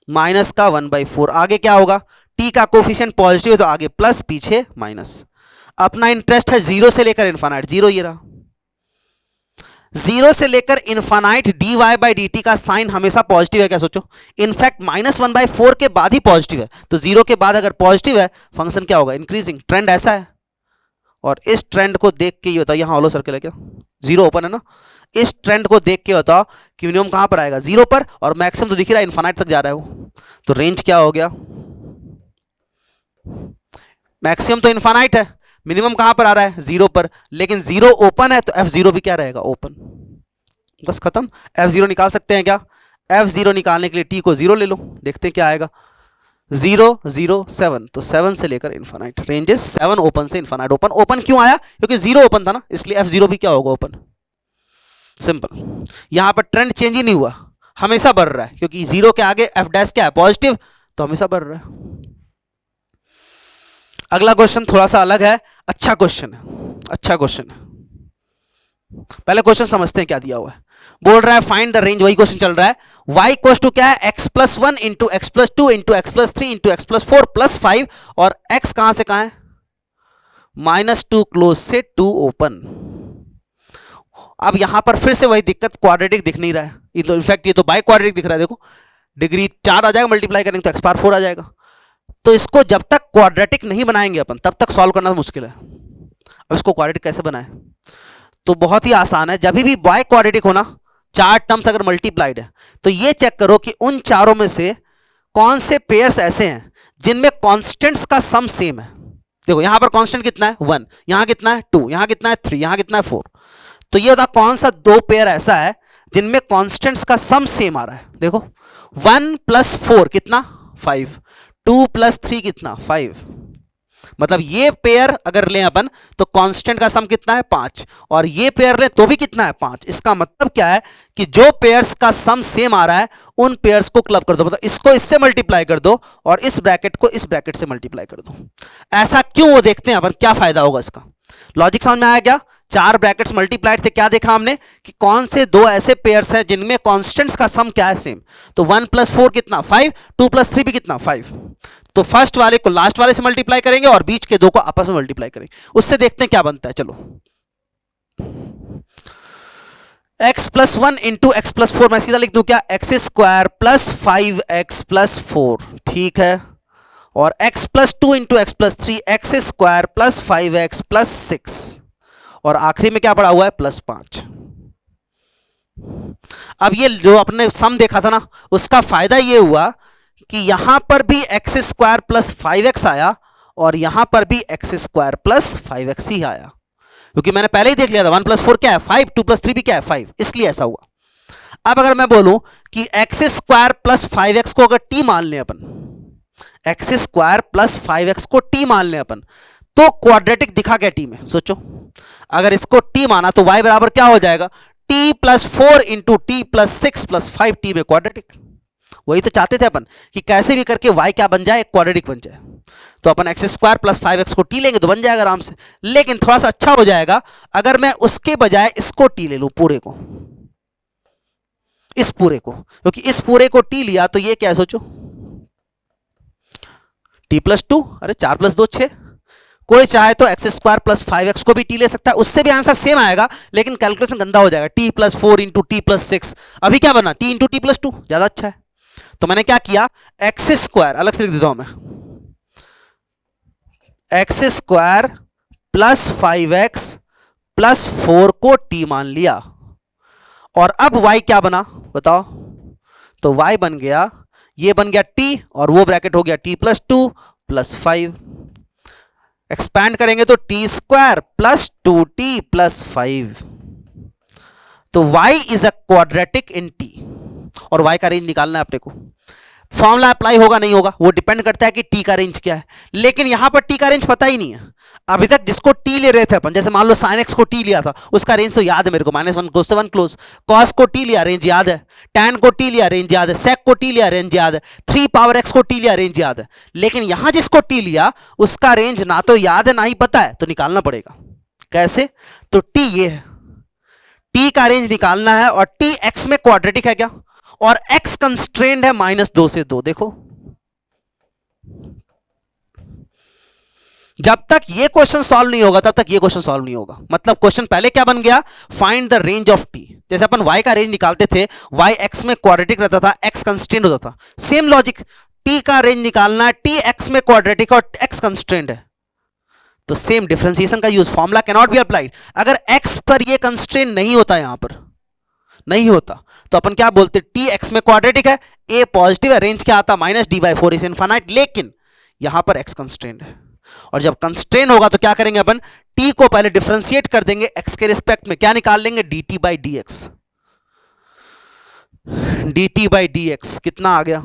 S1: माइनस का 1/4, आगे क्या होगा, t का कोफिशिएंट पॉजिटिव है तो आगे प्लस, पीछे माइनस। अपना इंटरेस्ट है 0 से लेकर इनफाइनाइट, 0 ये रहा, 0 से लेकर इनफाइनाइट dy बाई dt का साइन हमेशा पॉजिटिव है, क्या सोचो, इनफैक्ट -1/4 के बाद ही पॉजिटिव है, तो 0 के बाद अगर पॉजिटिव है फंक्शन क्या होगा, इंक्रीजिंग, ट्रेंड ऐसा है। और इस ट्रेंड को देख के ये बताओ, यहां होलो सर्कल है क्या, 0 ओपन है ना, इस ट्रेंड को देख के बताओ कि मिनिमम कहां पर आएगा, 0 पर, और मैक्सिमम तो दिख रहा है इनफाइनाइट तक जा रहा है वो, तो रेंज क्या हो गया, मैक्सिमम तो इनफाइनाइट है, मिनिमम कहां पर आ रहा है, 0 पर, लेकिन 0 ओपन है तो f0 भी क्या रहेगा, ओपन। बस खत्म, f0 निकाल सकते हैं क्या, f0 निकालने के लिए t को 0 ले लो, देखते हैं क्या आएगा, 0 0 7, तो 7 से लेकर इनफाइनाइट, रेंजेस 7 ओपन से इनफाइनाइट। ओपन ओपन क्यों आया, क्योंकि 0 ओपन था ना, इसलिए f0 भी क्या होगा, ओपन। सिंपल, यहां पर ट्रेंड चेंज ही नहीं हुआ, हमेशा बढ़ रहा है, क्योंकि 0 के आगे f' क्या है, पॉजिटिव, तो हमेशा बढ़ रहा है। अगला क्वेश्चन थोड़ा सा अलग है, अच्छा क्वेश्चन है, अच्छा क्वेश्चन है। पहले क्वेश्चन समझते हैं क्या दिया हुआ है। बोल रहा है फाइंड द रेंज, वही क्वेश्चन चल रहा है, y इक्वल्स टू क्या है, x + 1 × x + 2 × x + 3 × x + 4 + 5, और x कहां से कहां है, -2 क्लोज से 2 ओपन। अब यहां पर फिर से वही दिक्कत, क्वाड्रेटिक दिख नहीं रहा है, ये तो इनफैक्ट ये तो बाई क्वाड्रेटिक दिख रहा है, देखो डिग्री 4 आ जाएगा, मल्टीप्लाई करेंगे तो x⁴ आ जाएगा। तो इसको जब तक क्वाड्रेटिक नहीं बनाएंगे अपन तब तक सॉल्व करना मुश्किल है। अब इसको क्वाड्रेटिक कैसे बनाएं, तो बहुत ही आसान है, जब भी बाई क्वाड्रेटिक होना, 4 टर्म्स अगर मल्टीप्लाइड है तो ये चेक करो कि उन चारों में से कौन से पेयर्स ऐसे हैं जिनमें कांस्टेंट्स का सम सेम है। देखो यहां पर कांस्टेंट कितना है, 1, यहां कितना है 2, यहां कितना है 3, यहां कितना है 4, तो ये होता कौन सा 2 पेयर ऐसा है जिनमें कांस्टेंट्स का सम सेम आ रहा है। देखो 1 + 4 कितना, 5, 2 + 3 कितना, 5, मतलब ये पेयर अगर लें अपन तो कांस्टेंट का सम कितना है, 5, और ये पेयर लें तो भी कितना है, 5। इसका मतलब क्या है कि जो पेयर्स का सम सेम आ रहा है उन पेयर्स को क्लब कर दो, मतलब इसको इससे मल्टीप्लाई कर दो और इस ब्रैकेट को इस ब्रैकेट से मल्टीप्लाई कर दो। ऐसा क्यों, वो देखते हैं अपन क्या फायदा होगा इसका। लॉजिक समझ में आया क्या, चार ब्रैकेट्स मल्टीप्लाइड थे, क्या देखा हमने कि कौन से दो ऐसे पेयर्स हैं जिनमें कांस्टेंट्स का सम क्या है सेम। तो 1 + 4 कितना 5, 2 + 3 भी कितना 5। तो फर्स्ट वाले को लास्ट वाले से मल्टीप्लाई करेंगे और बीच के दो को आपस में मल्टीप्लाई करेंगे, उससे देखते हैं क्या बनता है। चलो x + 1 × x + 4, मैं सीधा लिख दूं क्या, x² + 5x + 4, ठीक है। और x + 2 × x + 3, x² + 5x + 6, और आखिरी में क्या पड़ा हुआ है +5। अब ये जो अपने सम देखा था ना, उसका फायदा ये हुआ कि यहां पर भी x² + 5x आया और यहां पर भी x² + 5x ही आया, क्योंकि मैंने पहले ही देख लिया था 1 + 4 क्या है 5, 2 + 3 भी क्या है 5, इसलिए ऐसा हुआ। अब अगर मैं बोलूं कि x² + 5x को अगर t मान लें अपन, x² + 5x को t मान लें अपन, तो क्वाड्रेटिक दिखा क्या t में, सोचो। अगर इसको t माना तो y बराबर क्या हो जाएगा, t + 4 × t + 6 + 5t में क्वाड्रेटिक। वही तो चाहते थे अपन कि कैसे भी करके y क्या बन जाए, क्वाड्रेटिक बन जाए। तो अपन x² + 5x को t लेंगे तो बन जाएगा आराम से। लेकिन थोड़ा सा अच्छा हो जाएगा अगर मैं उसके बजाय इसको t ले लूं, पूरे को, इस पूरे को, क्योंकि इस पूरे को t लिया तो ये क्या है सोचो, t + 2, अरे 4 + 2 6। कोई चाहे तो x² + 5x को भी t ले सकता है, उससे भी आंसर सेम आएगा, लेकिन कैलकुलेशन गंदा हो जाएगा। t + 4 × t + 6, अभी क्या बना t × t + 2, ज्यादा अच्छा है। तो मैंने क्या किया, x² अलग से लिख देता हूं मैं, x² + 5x + 4 को t मान लिया। और अब y क्या बना बताओ, तो y बन गया, ये बन गया t और वो ब्रैकेट हो गया t + 2 + 5। एक्सपैंड करेंगे तो t² + 2t + 5। तो y is a quadratic in t, और y का रेंज निकालना है अपने को। फॉर्मूला अप्लाई होगा नहीं होगा वो डिपेंड करता है कि t का रेंज क्या है, लेकिन यहां पर t का रेंज पता ही नहीं है। अभी तक जिसको t ले रहे थे अपन, जैसे मान लो sin x को t लिया था, उसका रेंज तो याद है मेरे को, -1 क्लोज से 1 क्लोज। cos को t लिया, रेंज याद है। tan को t लिया, रेंज याद है। sec को t लिया, रेंज याद है। 3 पावर x को t लिया, रेंज याद है। लेकिन यहां जिसको t लिया उसका रेंज ना तो याद है ना ही पता है, तो निकालना पड़ेगा। कैसे, तो t ये है, t का रेंज निकालना है, और t x में क्वाड्रेटिक है क्या, और x कंस्ट्रेंड है -2 से 2। देखो जब तक ये क्वेश्चन सॉल्व नहीं होगा तब तक ये क्वेश्चन सॉल्व नहीं होगा। मतलब क्वेश्चन पहले क्या बन गया, find the range of t। जैसे अपन y का रेंज निकालते थे, y x में क्वाड्रेटिक रहता था, x कंस्ट्रेंड होता था। सेम लॉजिक, t का रेंज निकालना है, t x में क्वाड्रेटिक और x कंस्ट्रेंड है, तो सेम डिफरेंशिएशन का use, formula can not be applied. अगर x पर ये कंस्ट्रेंट नहीं होता, यहां पर नहीं होता, तो अपन क्या बोलते, t x में क्वाड्रेटिक है, a पॉजिटिव है, रेंज क्या आता -d/4 इज इनफाइनाइट, लेकिन यहां पर x कंस्ट्रेंट है। और जब कंस्ट्रेंट होगा तो क्या करेंगे अपन, t को पहले डिफरेंशिएट कर देंगे x के रिस्पेक्ट में, क्या निकाल लेंगे, dt/dx। dt/dx कितना आ गया,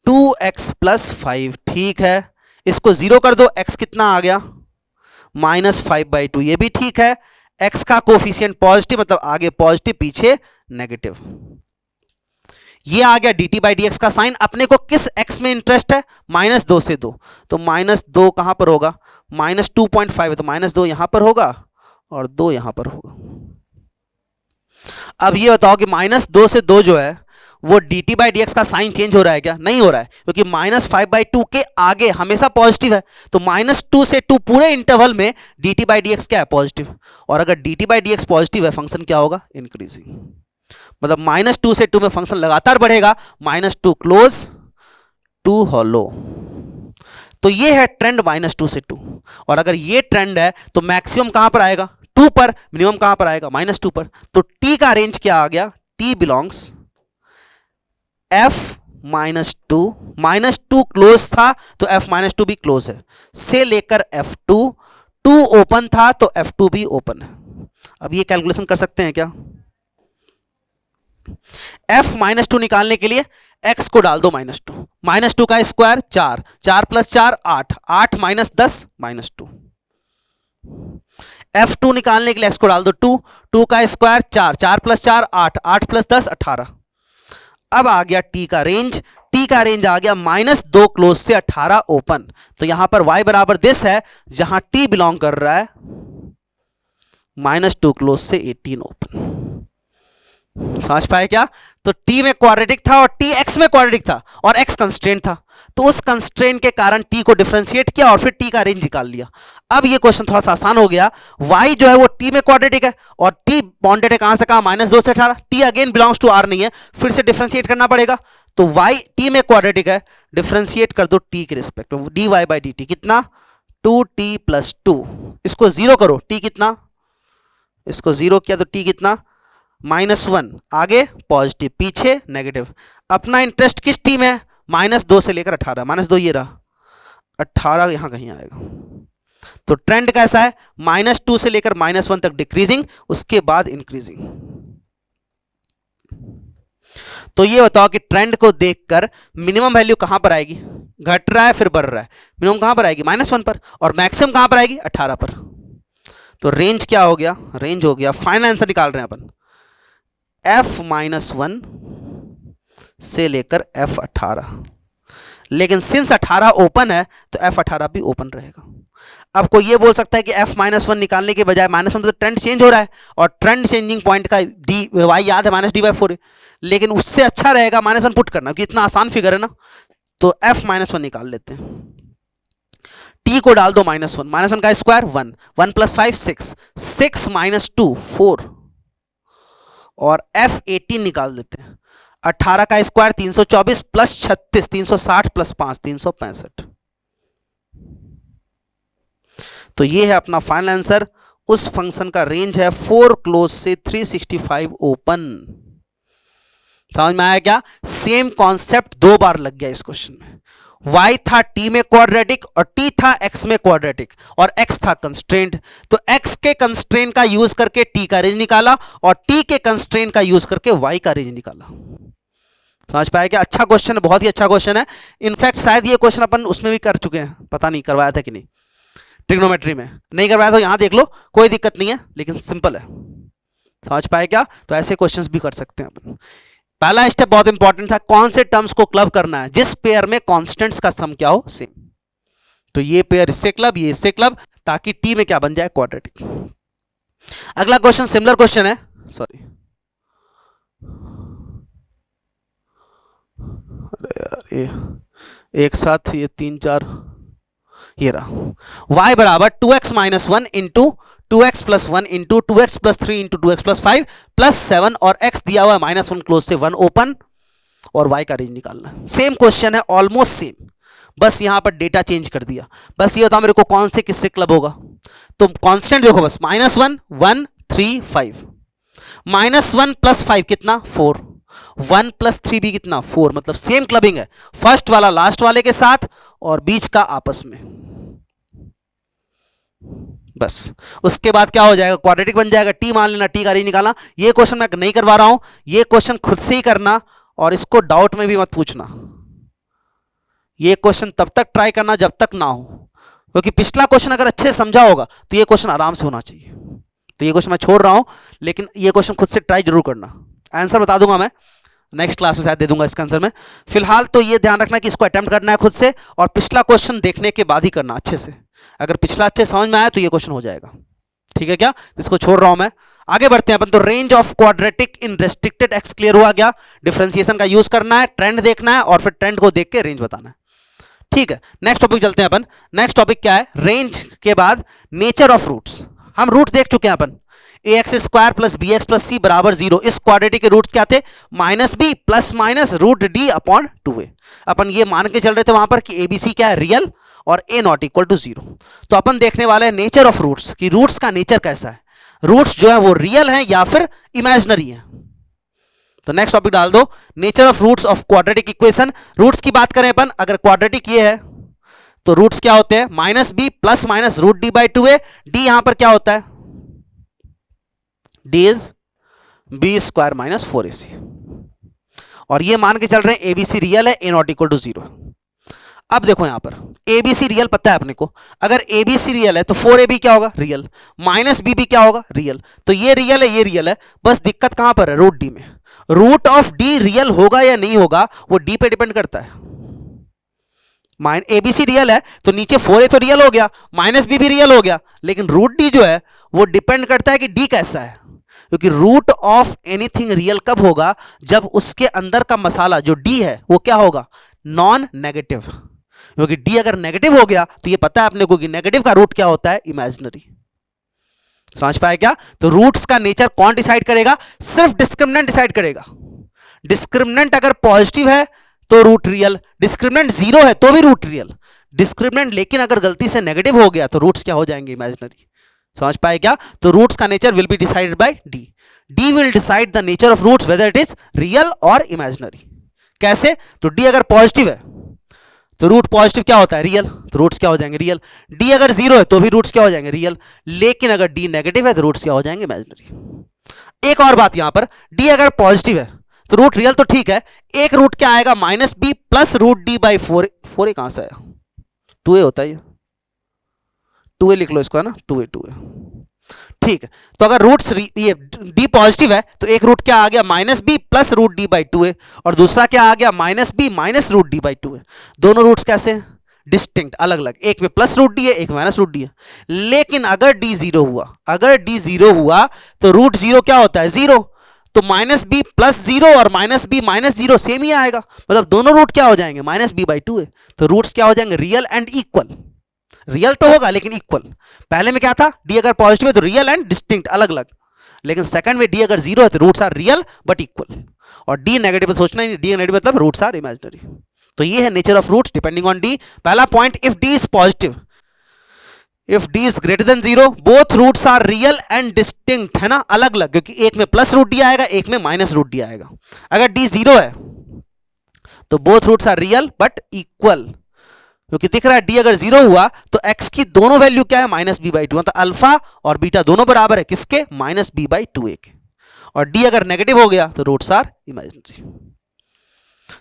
S1: 2x + 5, ठीक है। इसको 0 कर दो, x कितना आ गया, -5/2, ये भी ठीक है। x का कोफिशिएंट पॉजिटिव, मतलब आगे पॉजिटिव पीछे नेगेटिव। ये आ गया dt/dx का साइन। अपने को किस x में इंटरेस्ट है, -2 से 2, तो -2 कहां पर होगा, -2.5 है, तो -2 यहां पर होगा और 2 यहां पर होगा। अब ये बताओ कि -2 से 2 जो है वो dt/dx का साइन चेंज हो रहा है क्या, नहीं हो रहा है, क्योंकि -5/2 के आगे हमेशा पॉजिटिव है। तो -2 से 2 पूरे इंटरवल में dt/dx क्या है, पॉजिटिव। और अगर dt/dx पॉजिटिव है, फंक्शन क्या होगा, इंक्रीजिंग। मतलब -2 से 2 में फंक्शन लगातार बढ़ेगा, -2 क्लोज, 2 हॉलो। तो ये है ट्रेंड -2 से 2। और अगर ये ट्रेंड है तो मैक्सिमम कहां पर आएगा, 2 पर, मिनिमम कहां पर आएगा, -2 पर। तो t का रेंज क्या आ गया, t बिलोंग्स f -2 क्लोज था तो f -2 भी क्लोज है, से लेकर f2, 2 ओपन था तो f2 भी ओपन है। अब ये कैलकुलेशन कर सकते हैं क्या, f -2 निकालने के लिए x को डाल दो -2, -2 का स्क्वायर 4, 4 + 4 8, 8 - 10 -2। f2 निकालने के लिए x को डाल दो 2, 2 का स्क्वायर 4, 4 + 4 8, 8 + 10 18। अब आ गया t का रेंज, t का रेंज आ गया -2 क्लोज से 18 ओपन। तो यहां पर y बराबर दिस है, जहां t बिलोंग कर रहा है -2 क्लोज से 18 ओपन। समझ पाए क्या? तो t में क्वाड्रेटिक था और t x में क्वाड्रेटिक था और x कंस्ट्रेंट था, तो उस कंस्ट्रेंट के कारण t को डिफरेंशिएट किया और फिर t का रेंज निकाल लिया। अब ये क्वेश्चन थोड़ा सा आसान हो गया। y जो है वो t में क्वाड्रेटिक है और t बाउंडेड है कहां से कहां, -2 से 18। t again belongs to r नहीं है, फिर से डिफरेंशिएट करना पड़ेगा। तो y t में क्वाड्रेटिक है, डिफरेंशिएट कर दो t के रिस्पेक्ट में, dy बाई dt कितना 2t + 2। इसको जीरो करो, t कितना, इसको जीरो किया तो t कितना -1, आगे पॉजिटिव पीछे नेगेटिव। अपना इंटरेस्ट किस टी में है, -2 से लेकर 18, -2 ये रहा, 18 यहां कहीं आएगा। तो ट्रेंड कैसा है, -2 से लेकर -1 तक डिक्रीजिंग, उसके बाद इंक्रीजिंग। तो ये बताओ कि ट्रेंड को देखकर मिनिमम वैल्यू कहां पर आएगी, घट रहा है फिर बढ़ रहा है, मिनिमम कहां पर आएगी -1 पर, और मैक्सिमम कहां पर आएगी 18 पर। तो रेंज क्या हो गया, रेंज हो गया, फाइनल आंसर निकाल रहे हैं अपन, f-1 से लेकर f18। लेकिन सिंस 18 ओपन है तो f18 भी ओपन रहेगा। अब कोई ये बोल सकता है कि f-1 निकालने के बजाय -1 तो ट्रेंड चेंज हो रहा है और ट्रेंड चेंजिंग पॉइंट का y याद है -d/4 है, लेकिन उससे अच्छा रहेगा -1 पुट करना, क्योंकि इतना आसान फिगर है ना। तो f-1 निकाल लेते हैं, t को डाल दो -1, -1 का स्क्वायर 1, 1 + 5 6, 6 - 2 4, और f18 निकाल देते हैं, 18 का स्क्वायर 324 + 36 360 + 5 365। तो ये है अपना फाइनल आंसर। उस फंक्शन का रेंज है 4 क्लोज से 365 ओपन। समझ में आया क्या? सेम कॉन्सेप्ट दो बार लग गया इस क्वेश्चन में। y था t में क्वाड्रेटिक और t था x में क्वाड्रेटिक और x था कंस्ट्रेंट, तो x के कंस्ट्रेंट का यूज करके t का रेंज निकाला और t के कंस्ट्रेंट का यूज करके y का रेंज निकाला। समझ पाया क्या? अच्छा क्वेश्चन है, बहुत ही अच्छा क्वेश्चन है। इनफैक्ट शायद ये क्वेश्चन अपन उसमें भी कर चुके हैं, पता नहीं करवाया था कि नहीं, ट्रिग्नोमेट्री में नहीं करवाया तो यहां देख लो, कोई दिक्कत नहीं है, लेकिन सिंपल है। समझ पाए क्या? तो ऐसे क्वेश्चंस भी कर सकते हैं अपन। पहला स्टेप बहुत इंपॉर्टेंट था, कौन से टर्म्स को क्लब करना है, जिस पेयर में कांस्टेंट्स का सम क्या हो सेम। तो ये पेयर इससे क्लब, ये इससे क्लब, ताकि टी में क्या बन जाए क्वाड्रेटिक। अगला क्वेश्चन सिमिलर क्वेश्चन है, सॉरी अरे यार ये एक साथ ये 3 4 ये रहा। y बराबर 2x - 1 into 2x + 1 into 2x + 3 into 2x + 5 + 7 और x दिया हुआ है -1 क्लोज से 1 ओपन, और y का रेंज निकालना है। सेम क्वेश्चन है, ऑलमोस्ट सेम, बस यहां पर डेटा चेंज कर दिया। बस ये बताओ मेरे को कौन से किससे क्लब होगा। तो कांस्टेंट देखो बस, -1 1 3 5, -1 + 5 कितना 4, 1 + 3 भी कितना 4, मतलब सेम क्लबिंग है, फर्स्ट वाला लास्ट वाले के साथ और बीच का आपस में। बस उसके बाद क्या हो जाएगा, क्वाड्रेटिक बन जाएगा, टी मान लेना, टी का रेंज निकालना। ये क्वेश्चन मैं नहीं करवा रहा हूं, ये क्वेश्चन खुद से ही करना और इसको डाउट में भी मत पूछना। ये क्वेश्चन तब तक ट्राई करना जब तक ना हो, क्योंकि पिछला क्वेश्चन अगर अच्छे से समझा होगा तो ये क्वेश्चन आराम से होना चाहिए। तो ये क्वेश्चन मैं छोड़ रहा हूं, लेकिन ये क्वेश्चन खुद से ट्राई जरूर करना। आंसर बता दूंगा मैं नेक्स्ट क्लास में, शायद दे दूंगा इसका आंसर में। फिलहाल तो ये ध्यान रखना कि इसको अटेम्प्ट करना है खुद से, और पिछला क्वेश्चन देखने के बाद ही करना अच्छे से। अगर पिछला अच्छे समझ में आया तो ये क्वेश्चन हो जाएगा, ठीक है क्या? इसको छोड़ रहा हूं मैं, आगे बढ़ते हैं अपन। तो range of quadratic in restricted x clear हुआ गया, डिफरेंशिएशन का यूज करना है, ट्रेंड देखना है और फिर ट्रेंड को देख के रेंज बताना है, ठीक है। नेक्स्ट टॉपिक चलते हैं अपन। नेक्स्ट टॉपिक क्या है, रेंज के बाद नेचर ऑफ रूट्स। हम रूट देख चुके हैं अपन, ax² + bx + c = 0। इस क्वाड्रेटिक के रूट्स क्या थे, -b ± √d/2a। अपन ये मान के चल रहे थे वहां पर कि abc क्या है, रियल, और a ≠ 0। तो अपन देखने वाले हैं नेचर ऑफ रूट्स, कि रूट्स का नेचर कैसा है, रूट्स जो है वो रियल है या फिर इमेजिनरी है। तो नेक्स्ट टॉपिक डाल दो, nature of roots of quadratic equation. Roots की बात करें अपन, अगर क्वाड्रेटिक ये है तो रूट्स क्या होते हैं, -b ± √d/2a। d यहां पर क्या होता है, d इज b² - 4ac, और ये मान के चल रहे हैं abc रियल है, a ≠ 0। अब देखो यहां पर abc रियल पता है अपने को, अगर abc रियल है तो 4ab क्या होगा, रियल, -bb क्या होगा, रियल। तो ये रियल है, ये रियल है, बस दिक्कत कहां पर है, √d में। रूट ऑफ d रियल होगा या नहीं होगा वो d पे डिपेंड करता है, ए बी सी रियल है तो नीचे 4a तो रियल हो गया, माइनस बी भी रियल हो गया, लेकिन रूट डी जो है वो डिपेंड करता है कि डी कैसा है, क्योंकि रूट ऑफ एनीथिंग रियल कब होगा, जब उसके अंदर का मसाला जो डी है वो क्या होगा, नॉन नेगेटिव। क्योंकि डी अगर नेगेटिव हो गया तो ये पता है अपने को कि नेगेटिव का रूट क्या होता है, इमेजिनरी। समझ पाए क्या? तो रूट्स का नेचर कौन डिसाइड करेगा, सिर्फ डिस्क्रिमिनेंट डिसाइड करेगा। डिस्क्रिमिनेंट अगर पॉजिटिव है तो रूट रियल, डिस्क्रिमिनेंट जीरो है तो भी रूट रियल, डिस्क्रिमिनेंट लेकिन अगर गलती से नेगेटिव हो गया तो रूट्स क्या हो जाएंगे, इमेजिनरी। समझ पाए क्या? तो रूट्स का nature will be decided by D. D will decide the nature of roots whether it is real और इमेजिनरी। कैसे? तो डी अगर पॉजिटिव है तो रूट पॉजिटिव क्या होता है, रियल, तो रूट्स क्या हो जाएंगे, रियल। डी अगर जीरो है तो भी रूट्स क्या हो जाएंगे, रियल। लेकिन अगर डी नेगेटिव है तो रूट्स क्या हो जाएंगे, इमेजिनरी। एक और बात यहां पर, डी अगर पॉजिटिव है तो रूट रियल तो ठीक है, एक रूट क्या आएगा, minus B plus root D by 4a। 4a कहां से आया, 2a होता है, 2a लिख लो इसको, है ना, 2a। ठीक है, तो अगर रूट्स ये डी पॉजिटिव है तो एक रूट क्या आ गया, minus B plus root D by 2a, और दूसरा क्या आ गया, minus B minus root D by 2a। दोनों रूट्स कैसे हैं, डिस्टिंक्ट, अलग अलग, एक में प्लस रूट डी है, एक में माइनस रूट डी है। लेकिन अगर डी जीरो हुआ, अगर डी जीरो हुआ तो रूट जीरो क्या होता है, जीरो, तो माइनस बी प्लस जीरो और minus B minus zero same ही आएगा, मतलब दोनों रूट क्या हो जाएंगे, माइनस बी बाई 2a। तो रूट्स क्या हो जाएंगे, रियल एंड इक्वल। रियल तो होगा लेकिन इक्वल। पहले में क्या था, डी अगर पॉजिटिव है तो रियल एंड डिस्टिंक्ट, अलग अलग, लेकिन सेकंड में डी अगर जीरो है तो roots are real but equal, और डी नेगेटिव सोचना ही नहीं, डी नेगेटिव मतलब रूट्स आर इमेजिनरी। तो ये है nature of roots depending on D. पहला point, if D is positive, if D is greater than zero, both roots are real and distinct, है ना, अलग अलग, क्योंकि एक में प्लस रूट डी आएगा, एक में माइनस रूट डी आएगा। अगर डी जीरो है तो both roots are real but equal, क्योंकि दिख रहा है डी अगर जीरो हुआ तो एक्स की दोनों वैल्यू क्या है, माइनस बी बाई 2, मतलब अल्फा और बीटा दोनों बराबर है किसके, माइनस बी बाई 2a के। और डी अगर नेगेटिव हो गया तो रूट्स आर इमेजिनरी।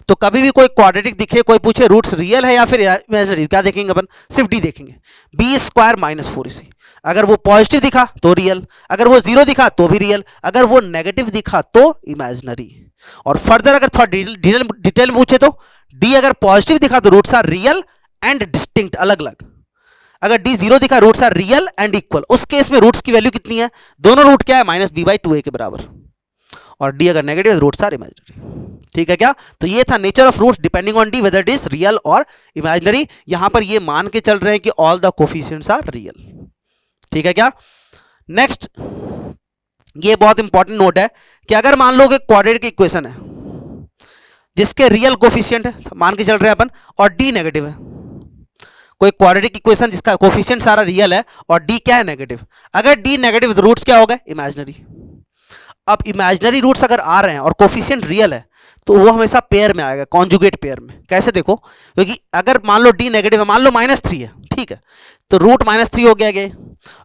S1: तो कभी भी कोई क्वाड्रेटिक दिखे, कोई पूछे रूट्स रियल है या फिर इमेजिनरी, क्या देखेंगे अपन, सिर्फ डी देखेंगे, बी स्क्वायर माइनस 4ac। अगर वो पॉजिटिव दिखा तो रियल, अगर वो जीरो दिखा तो भी रियल, अगर वो नेगेटिव दिखा तो इमेजिनरी। और फर्दर अगर थोड़ा डिटेल में पूछे तो डी अगर पॉजिटिव दिखा तो roots are real and distinct, अलग अलग। अगर डी जीरो दिखा roots are real and equal, उस केस में रूट्स की वैल्यू कितनी है, दोनों रूट क्या है, माइनस बी बाई 2a के बराबर। और डी अगर नेगेटिव है रूट्स आर इमेजिनरी। ठीक है क्या? तो ये था nature of roots depending on D whether it is real और इमेजिनरी। यहां पर ये मान के चल रहे हैं कि all the coefficients are real. ठीक है क्या? नेक्स्ट, ये बहुत इंपॉर्टेंट नोट है कि अगर मान लो कि क्वाड्रेटिक इक्वेशन है जिसके रियल कोफिशिएंट है, मान के चल रहे हैं अपन, और डी नेगेटिव है, कोई क्वाड्रेटिक इक्वेशन जिसका कोफिशिएंट सारा रियल है और डी क्या है, नेगेटिव। अगर डी नेगेटिव तो रूट्स क्या हो गए, इमेजिनरी। अब इमेजिनरी रूट्स अगर आ रहे हैं और कोफिशिएंट रियल है तो वो हमेशा पेयर में आएगा, कॉन्जुगेट पेयर में। कैसे देखो, क्योंकि अगर मान लो डी नेगेटिव है, मान लो -3 है, ठीक है, तो रूट -3 हो गया, गए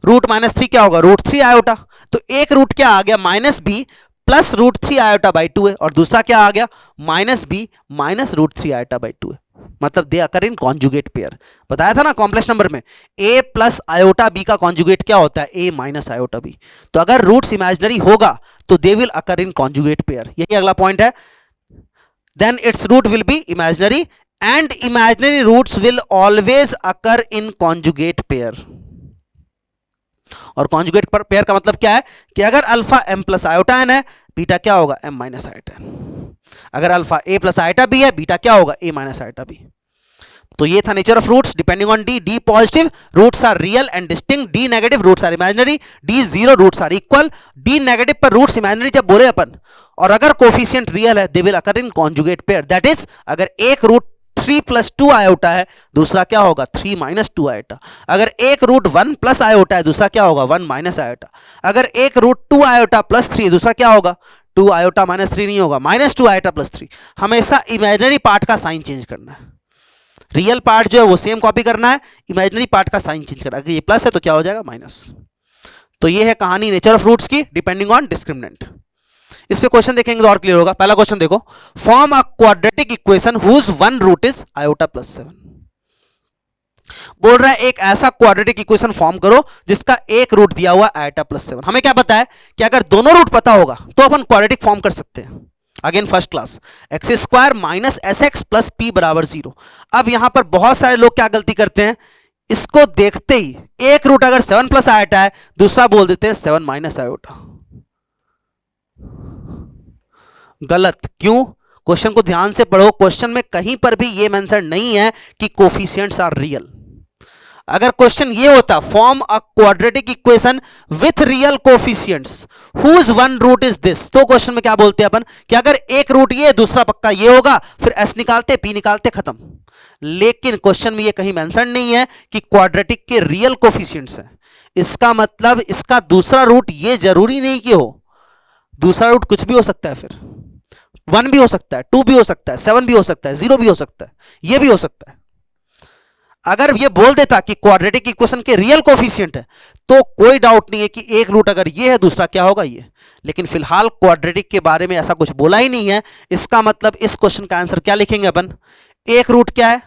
S1: रूट -3 क्या होगा, √3 आयोटा। तो एक रूट क्या आ गया, -b plus √3 iota by 2a, और दूसरा क्या आ गया, -b minus √3 iota by 2a, मतलब दे अकर इन कॉन्जुगेट पेयर। बताया था ना कॉम्प्लेक्स नंबर में a प्लस आयोटा b का कॉन्जुगेट क्या होता है, a माइनस आयोटा b। तो अगर रूट्स इमेजिनरी होगा तो they will occur in conjugate pair, यही अगला पॉइंट है। Then its root will be imaginary and imaginary roots will always occur in conjugate pair. और कॉन्जुगेट पेयर का मतलब क्या है कि अगर alpha m plus iota n है, बीटा क्या होगा, m माइनस आयोटा n। अगर alpha a plus iota b है, बीटा क्या होगा, a माइनस आयोटा b। तो ये था nature of roots depending on D. D positive, roots are real and distinct, D negative, roots are imaginary, D zero, roots are equal. D negative पर roots imaginary जब बोले अपन, और अगर coefficient real है, they will occur in conjugate pair. That is अगर एक root 3 + 2 iota है, दूसरा क्या होगा, 3 - 2 आयोटा। अगर एक रूट 1 प्लस आयोटा है, दूसरा क्या होगा, 1 माइनस आयोटा। अगर एक रूट 2 आयोटा प्लस 3, दूसरा क्या होगा, 2 आयोटा -3 नहीं होगा, -2 आयोटा प्लस 3। हमेशा इमेजिनरी पार्ट का साइन चेंज करना है, रियल पार्ट जो है वो सेम कॉपी करना है, इमेजिनरी पार्ट का साइन चेंज करना है। अगर ये प्लस है तो क्या हो जाएगा, माइनस। तो ये है कहानी नेचर ऑफ रूट्स की डिपेंडिंग ऑन डिस्क्रिमिनेंट। इस पे क्वेश्चन देखेंगे तो और क्लियर होगा। पहला क्वेश्चन देखो, form a quadratic equation whose one root is iota plus 7। बोल रहा है एक ऐसा क्वाड्रेटिक इक्वेशन फॉर्म करो जिसका एक रूट दिया हुआ आयोटा प्लस 7। हमें क्या पता है कि अगर दोनों रूट पता होगा तो अपन क्वाड्रेटिक फॉर्म कर सकते हैं। Again first class, x square minus S X plus P बराबर 0। अब यहां पर बहुत सारे लोग क्या गलती करते हैं, इसको देखते ही एक रूट अगर 7 प्लस आयोटा है, दूसरा बोल देते हैं 7 माइनस आयोटा। गलत। क्यों? क्वेश्चन को ध्यान से पढ़ो, क्वेश्चन में कहीं पर भी ये मेंशन नहीं है कि कोफिशिएंट्स आर रियल। अगर क्वेश्चन ये होता form a quadratic equation with real coefficients whose one root is this, तो क्वेश्चन में क्या बोलते हैं अपन कि अगर एक रूट ये दूसरा पक्का ये होगा, फिर एस निकालते पी निकालते खत्म। लेकिन क्वेश्चन में ये कहीं मेंशन नहीं है कि क्वाड्रेटिक के रियल कोफिशिएंट्स हैं। इसका मतलब इसका दूसरा रूट ये जरूरी नहीं कि हो, दूसरा रूट कुछ भी हो सकता है, फिर 1 भी हो सकता है, 2 भी हो सकता है, 7 भी हो सकता है, 0 भी हो सकता है, ये भी हो सकता है। अगर ये बोल देता कि क्वाड्रेटिक इक्वेशन के रियल कोफिशिएंट है, तो कोई डाउट नहीं है कि एक रूट अगर ये है दूसरा क्या होगा ये। लेकिन फिलहाल क्वाड्रेटिक के बारे में ऐसा कुछ बोला ही नहीं है। इसका मतलब इस क्वेश्चन का आंसर क्या लिखेंगे अपन, एक रूट क्या है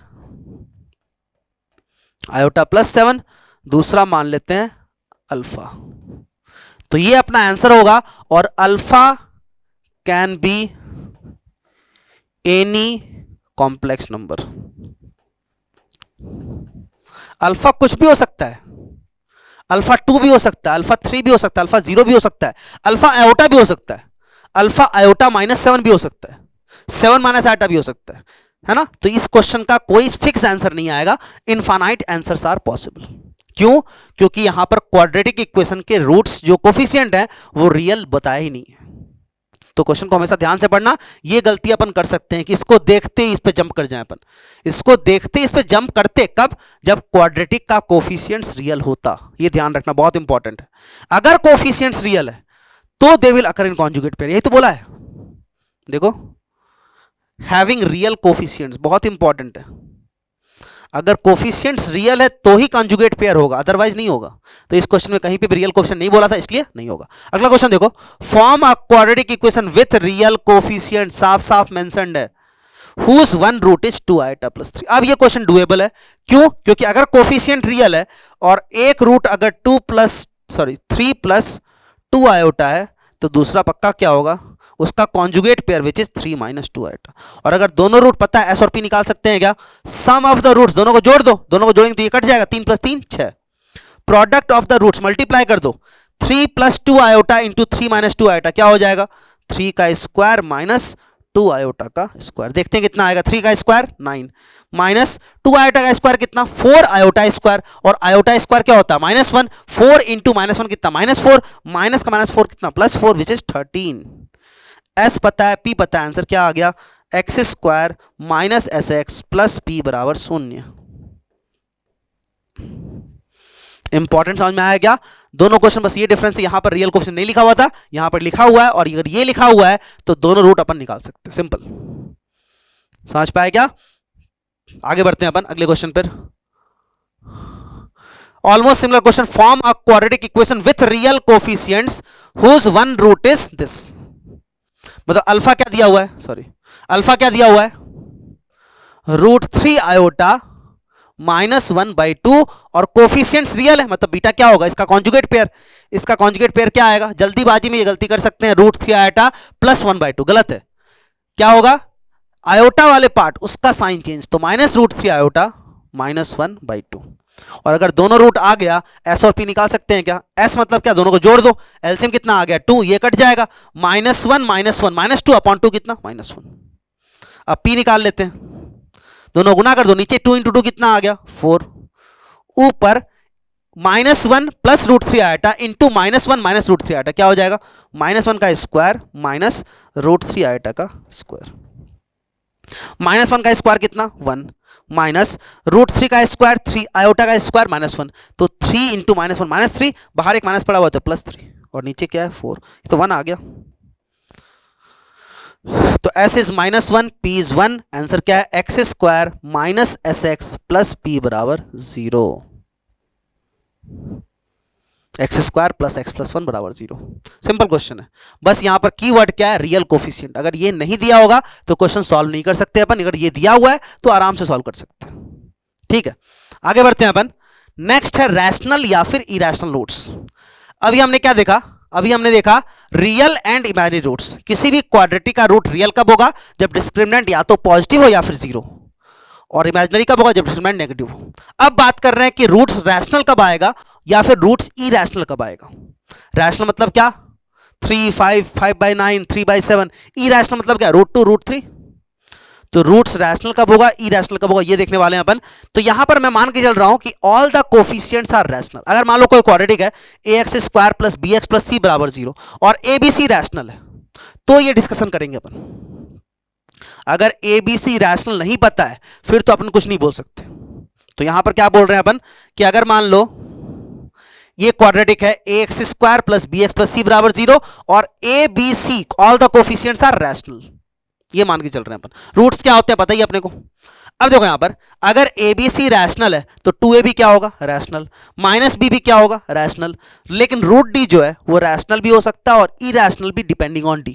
S1: आयोटा प्लस 7, दूसरा मान लेते हैं अल्फा, तो ये अपना आंसर होगा। और alpha can be any complex number. Alpha कुछ भी हो सकता है, अल्फा 2 भी हो सकता है, अल्फा 3 भी हो सकता है, अल्फा 0 भी हो सकता है, अल्फा आयोटा भी हो सकता है, अल्फा आयोटा माइनस 7 भी हो सकता है, 7 माइनस आयोटा भी हो सकता है ना। तो इस क्वेश्चन का कोई फिक्स आंसर नहीं आएगा, इनफाइनाइट आंसर्स आर पॉसिबल। क्यों? क्योंकि यहां पर क्वाड्रेटिक इक्वेशन के रूट्स जो कोफिशिएंट है वो रियल बताया ही नहीं है। तो क्वेश्चन को हमेशा ध्यान से पढ़ना। ये गलती अपन कर सकते हैं कि इसको देखते ही इस पे जंप कर जाएं अपन, इसको देखते ही इस पे जंप करते कब, जब क्वाड्रेटिक का कोफिशिएंट्स रियल होता। ये ध्यान रखना बहुत इंपॉर्टेंट है। अगर कोफिशिएंट्स रियल है तो they will occur in conjugate pair, यही तो बोला है। देखो हैविंग रियल कोफिशिएंट्स बहुत इंपॉर्टेंट है। अगर कोफिशिएंट्स रियल है तो ही कॉन्जुगेट पेयर होगा, अदरवाइज नहीं होगा। तो इस क्वेश्चन में कहीं पे भी रियल कोफिशिएंट नहीं बोला था, इसलिए नहीं होगा। अगला क्वेश्चन देखो, form a quadratic equation with real coefficient, साफ साफ मेंशन्ड है, whose one root is 2 iota plus 3। अब ये क्वेश्चन डुएबल है। क्यों? क्योंकि अगर कोफिशिएंट रियल है और एक रूट अगर 3 प्लस 2 आयोटा है, तो दूसरा पक्का क्या होगा, उसका conjugate pair which is 3 minus 2 iota. और अगर दोनों रूट पता है, एस और पी निकाल सकते हैं क्या, सम ऑफ द रूट्स, दोनों को जोड़ दो, दोनों को जोड़ेंगे तो ये कट जाएगा, 3 plus 3 6। Product of the roots multiply कर दो, 3 plus 2 iota into 3 minus 2 iota क्या हो जाएगा, 3 का स्क्वायर माइनस 2 आयोटा का स्क्वायर। देखते हैं कितना आएगा, 3 का स्क्वायर 9 माइनस 2 आयोटा का स्क्वायर कितना 4 आयोटा स्क्वायर, और आयोटा स्क्वायर क्या होता है -1, 4 इंटू -1 कितना -4, माइनस का -4 कितना +4 विच इज 13। एस पता है, पी पता है, आंसर क्या आ गया, x square minus S X plus P बराबर 0। इंपॉर्टेंट समझ में आया क्या? दोनों क्वेश्चन बस ये डिफरेंस है, यहां पर रियल क्वेश्चन नहीं लिखा हुआ था, यहां पर लिखा हुआ है, और अगर ये लिखा हुआ है तो दोनों रूट अपन निकाल सकते हैं, सिंपल। समझ पाए क्या? आगे बढ़ते हैं अपन अगले क्वेश्चन पर। Almost similar question, form a quadratic equation with real coefficients whose one root is this. मतलब अल्फा क्या दिया हुआ है, सॉरी अल्फा क्या दिया हुआ है, √3 आयोटा -1/2, और कोफिशिएंट्स रियल है, मतलब बीटा क्या होगा, इसका कॉन्जुगेट पेयर। इसका कॉन्जुगेट पेयर क्या आएगा, जल्दीबाजी में ये गलती कर सकते हैं, √3 आयोटा +1/2, गलत है। क्या होगा, आयोटा वाले पार्ट उसका साइन चेंज, तो -√3 आयोटा -1/2। और अगर दोनों रूट आ गया, एस और पी निकाल सकते हैं क्या, एस मतलब क्या, दोनों को जोड़ दो, एलसीएम कितना आ गया 2, ये कट जाएगा, -1 -2 अपॉन 2 कितना -1। अब पी निकाल लेते हैं, दोनों गुना कर दो, नीचे 2 × 2 कितना आ गया 4, ऊपर -1 प्लस √3 आयोटा इंटू -1 -√3 आयोटा क्या हो जाएगा, -1 का स्क्वायर माइनस √3 आयोटा का स्क्वायर। -1 का स्क्वायर कितना 1 माइनस √3 का स्क्वायर 3 आयोटा का स्क्वायर -1, तो 3 इंटू -1 -3, बाहर एक माइनस पड़ा हुआ तो +3, और नीचे क्या है 4, तो 1 आ गया। तो s is -1, p is 1, answer क्या है X square minus S X plus P बराबर 0। X square plus x plus 1 बराबर 0। सिंपल क्वेश्चन है, बस यहां पर कीवर्ड क्या है, रियल कोफिशिएंट। अगर ये नहीं दिया होगा तो क्वेश्चन सॉल्व नहीं कर सकते अपन, अगर ये दिया हुआ है तो आराम से सॉल्व कर सकते हैं। ठीक है, आगे बढ़ते हैं अपन। नेक्स्ट है रैशनल या फिर इरेशनल रूट्स। अभी हमने क्या देखा, अभी हमने देखा रियल एंड इमेजिनरी रूट्स, किसी भी क्वाड्रेटिक का रूट रियल कब होगा, जब डिस्क्रिमिनेंट या तो पॉजिटिव हो या फिर जीरो, और इमेजिनरी कब होगा, जब डिस्क्रिमिनेंट नेगेटिव हो। अब बात कर रहे हैं कि रूट्स रैशनल कब आएगा या फिर रूट्स इरैशनल कब आएगा। रैशनल मतलब क्या, 3, 5, 5/9, 3/7। इरैशनल मतलब क्या, √2, √3। तो रूट्स रैशनल कब होगा, इरैशनल कब होगा, ये देखने वाले हैं अपन। तो यहां पर मैं मान के चल रहा हूं कि all the coefficients are rational. अगर मान लो कोई क्वाड्रेटिक है ax² + bx + c = 0 और abc रैशनल है, तो ये डिस्कशन करेंगे अपन। अगर abc रैशनल नहीं पता है फिर तो अपन कुछ नहीं बोल सकते। तो यहां पर क्या बोल रहे हैं अपन कि अगर मान लो ये क्वाड्रेटिक है ax² + bx + c = 0 और abc all the coefficients are rational, ये मान के चल रहे हैं अपन। रूट्स क्या होते हैं पता ही अपने को। अब देखो यहां पर अगर ABC रैशनल है तो 2AB क्या होगा, रैशनल, -B भी क्या होगा, रैशनल। लेकिन √D जो है वो रैशनल भी हो सकता है और इरैशनल भी, डिपेंडिंग ऑन D।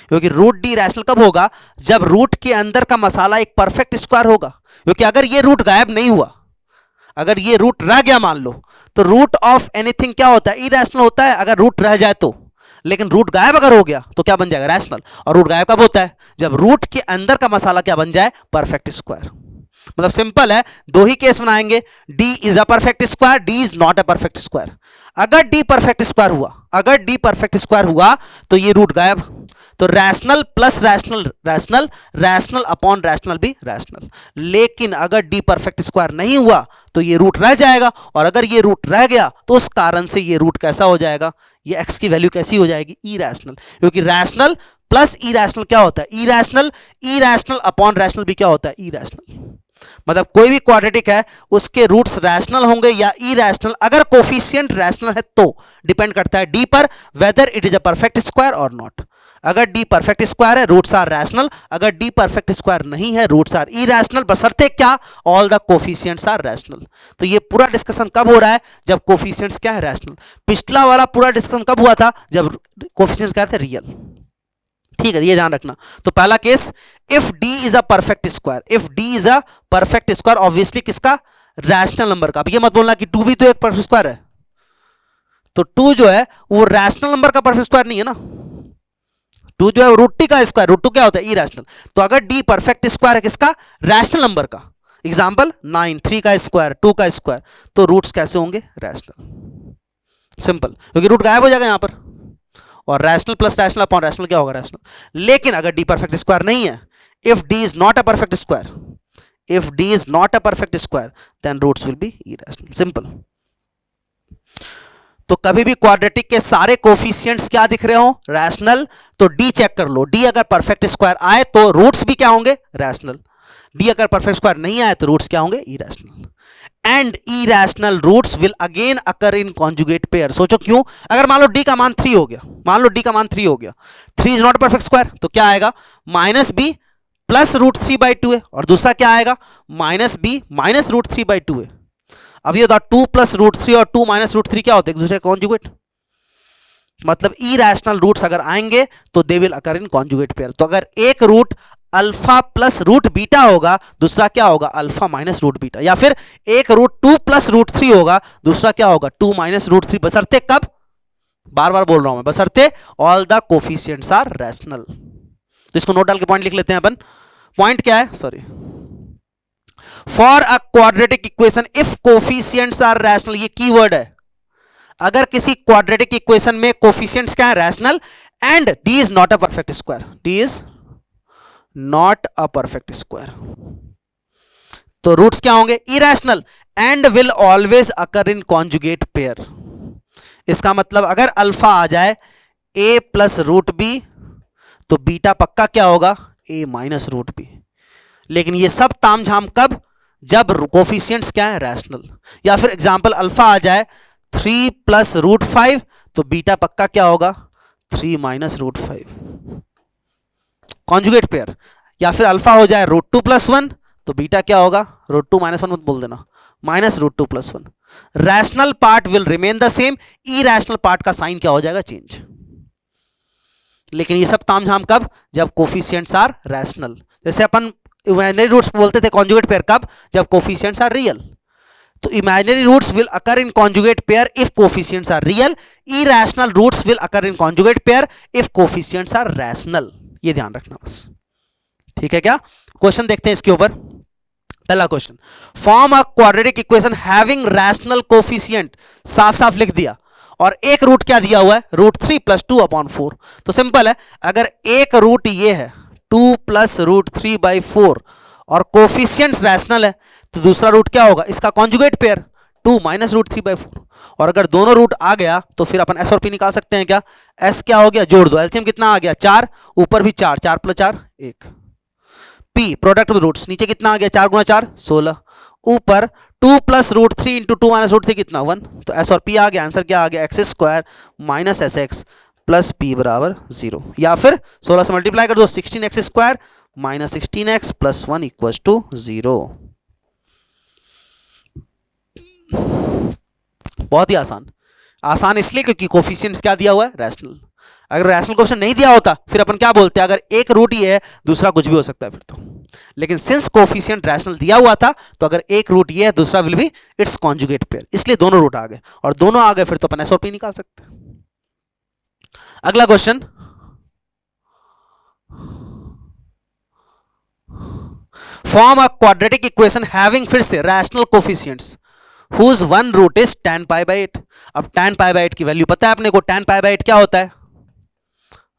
S1: क्योंकि √D रैशनल कब होगा, जब रूट के अंदर का मसाला एक परफेक्ट स्क्वायर होगा। क्योंकि अगर ये रूट गायब नहीं हुआ, अगर ये रूट रह गया मान लो, तो रूट ऑफ एनीथिंग क्या होता है, इरैशनल होता है अगर रूट रह जाए तो। लेकिन रूट गायब अगर हो गया तो क्या बन जाएगा, रैशनल। और रूट गायब कब होता है, जब रूट के अंदर का मसाला क्या बन जाए, परफेक्ट स्क्वायर। मतलब सिंपल है, दो ही केस बनाएंगे, D is a perfect square, D is not a perfect square. अगर D परफेक्ट स्क्वायर हुआ, अगर D परफेक्ट स्क्वायर हुआ तो ये रूट गायब। तो rational plus rational rational, rational upon rational भी रैशनल। लेकिन अगर D परफेक्ट स्क्वायर नहीं हुआ तो ये रूट रह जाएगा, और अगर ये रूट रह गया तो उस कारण से ये रूट कैसा हो जाएगा, ये x की वैल्यू कैसी हो जाएगी, इरैशनल। क्योंकि रैशनल प्लस इरैशनल क्या होता है, इरैशनल, इरैशनल अपॉन रैशनल भी क्या होता है, इरैशनल। मतलब कोई भी क्वाड्रेटिक है उसके रूट्स रैशनल होंगे या इरैशनल, अगर कोफिशिएंट रैशनल है तो। डिपेंड करता है D पर, whether it is a perfect square और नॉट। अगर D परफेक्ट स्क्वायर है रूट्स आर रैशनल, अगर D परफेक्ट स्क्वायर नहीं है रूट्स आर इरैशनल, बशर्ते क्या, all the coefficients are rational. तो ये पूरा डिस्कशन कब हो रहा है, जब कोफिशिएंट्स क्या है, रैशनल। पिछला वाला पूरा डिस्कशन कब हुआ था, जब कोफिशिएंट्स क्या थे, रियल। ठीक है, ये ध्यान रखना। तो पहला case, if D is a perfect square, if D is a perfect square, obviously किसका, रैशनल नंबर का। अब ये मत बोलना कि 2 भी तो एक परफेक्ट स्क्वायर है, तो 2 जो है वो रैशनल नंबर का परफेक्ट स्क्वायर नहीं है ना। 2 जो है √T का स्क्वायर, √2 क्या होता है, इरैशनल। तो अगर D परफेक्ट स्क्वायर है किसका, रैशनल नंबर का, एग्जांपल 9, 3 का स्क्वायर, 2 का स्क्वायर, तो रूट्स कैसे होंगे, रैशनल। सिंपल, क्योंकि रूट गायब हो जाएगा यहां पर, और rational plus rational upon rational क्या होगा, रैशनल। लेकिन अगर D परफेक्ट स्क्वायर नहीं है, if D is not a perfect square, if D is not a perfect square, then roots will be irrational, simple. तो कभी भी क्वाड्रेटिक के सारे कोफिशिएंट्स क्या दिख रहे हो, रैशनल, तो D चेक कर लो, D अगर परफेक्ट स्क्वायर आए तो रूट्स भी क्या होंगे, रैशनल। D अगर परफेक्ट स्क्वायर नहीं आए तो रूट्स क्या होंगे, irrational. And irrational roots will again occur in conjugate pair. सोचो क्यों, अगर मान लो D का मान 3 हो गया, मान लो D का मान 3 हो गया, 3 इज नॉट परफेक्ट स्क्वायर, तो क्या आएगा, -B प्लस √3/2 है, और दूसरा क्या आएगा, -B माइनस √3/2 है। अब ये 2 + √3 और 2 - √3 क्या होते हैं, एक दूसरे का कॉन्जुगेट। मतलब इरैशनल रूट्स अगर आएंगे तो they will occur in conjugate pair. तो अगर एक root alpha plus root beta होगा, दूसरा क्या होगा, अल्फा माइनस रूट बीटा, या फिर एक रूट 2 + √3 होगा, दूसरा क्या होगा, 2 - √3, बशर्ते कब, बार बार बोल रहा हूं मैं, बशर्ते all the coefficients are rational. तो इसको नोट डाल के पॉइंट लिख लेते हैं अपन। पॉइंट क्या है, sorry, for a quadratic equation if coefficients are rational, ये कीवर्ड है। अगर किसी क्वाड्रेटिक इक्वेशन में कोफिशिएंट्स क्या है, rational, and D is not a perfect square, D is not a perfect square, तो रूट्स क्या होंगे, irrational, and will always occur in conjugate pair. इसका मतलब अगर अल्फा आ जाए A + √B, तो बीटा पक्का क्या होगा, A - √B। लेकिन ये सब तामझाम कब, जब कोफिशिएंट्स क्या है, रैशनल। या फिर एग्जांपल अल्फा आ जाए 3 + √5, तो बीटा पक्का क्या होगा, 3 - √5, कॉन्जुगेट पेयर। या फिर अल्फा हो जाए √2 + 1, तो बीटा क्या होगा, √2 - 1 मत बोल देना, -√2 + 1। Rational part will remain the same, irrational part का साइन क्या हो जाएगा, चेंज। लेकिन ये सब तामझाम कब, जब कोफिशिएंट्स आर रैशनल। जैसे अपन इमेजिनरी रूट्स बोलते थे कॉन्जुगेट पेयर कब, जब कोफिशिएंट्स आर रियल। तो imaginary roots will occur in conjugate pair if coefficients are real, irrational roots will occur in conjugate pair if coefficients are rational. ये ध्यान रखना बस, ठीक है क्या? क्वेश्चन देखते हैं इसके ऊपर। पहला question, form a quadratic equation having rational coefficient, साफ साफ लिख दिया, और एक रूट क्या दिया हुआ है, रूट 3 प्लस 2 अपॉन 4। तो सिंपल है, अगर एक रूट ये है 2 प्लस रूट 3 बाई 4 और कोफिशिएंट्स रैशनल है, तो दूसरा रूट क्या होगा, इसका conjugate pair 2 minus root 3 by 4। और अगर दोनों रूट आ गया तो फिर अपन एस और पी निकाल सकते हैं क्या? एस क्या हो गया, जोड़ दो, एलसीएम कितना आ गया 4, ऊपर भी 4, 4 plus 4 1। P product of roots, नीचे कितना आ गया 4 गुना 4 16, ऊपर 2 plus root 3 into 2 minus root 3 कितना 1। तो एस और पी आ गया, आंसर क्या आ गया, x square minus S X plus P बराबर 0। या फिर 16 से मल्टीप्लाई कर दो, 16x square minus 16x plus 1 equal to 0। बहुत ही आसान, आसान इसलिए क्योंकि कोफिशिएंट्स क्या दिया हुआ है, रैशनल। अगर रैशनल कोफिशिएंट नहीं दिया होता फिर अपन क्या बोलते हैं, अगर एक रूट ही है दूसरा कुछ भी हो सकता है फिर तो, लेकिन सिंस कोफिशिएंट रैशनल दिया हुआ था तो अगर एक रूट ये है दूसरा will be it's conjugate pair, इसलिए दोनों रूट आ गए, और दोनों आ गए फिर तो अपन एस और पी निकाल सकते हैं। अगला question, form a quadratic equation having फिर से rational coefficients whose one root is tan pi by 8। अब tan pi by 8 की वैल्यू पता है अपने को, tan pi by 8 क्या होता है,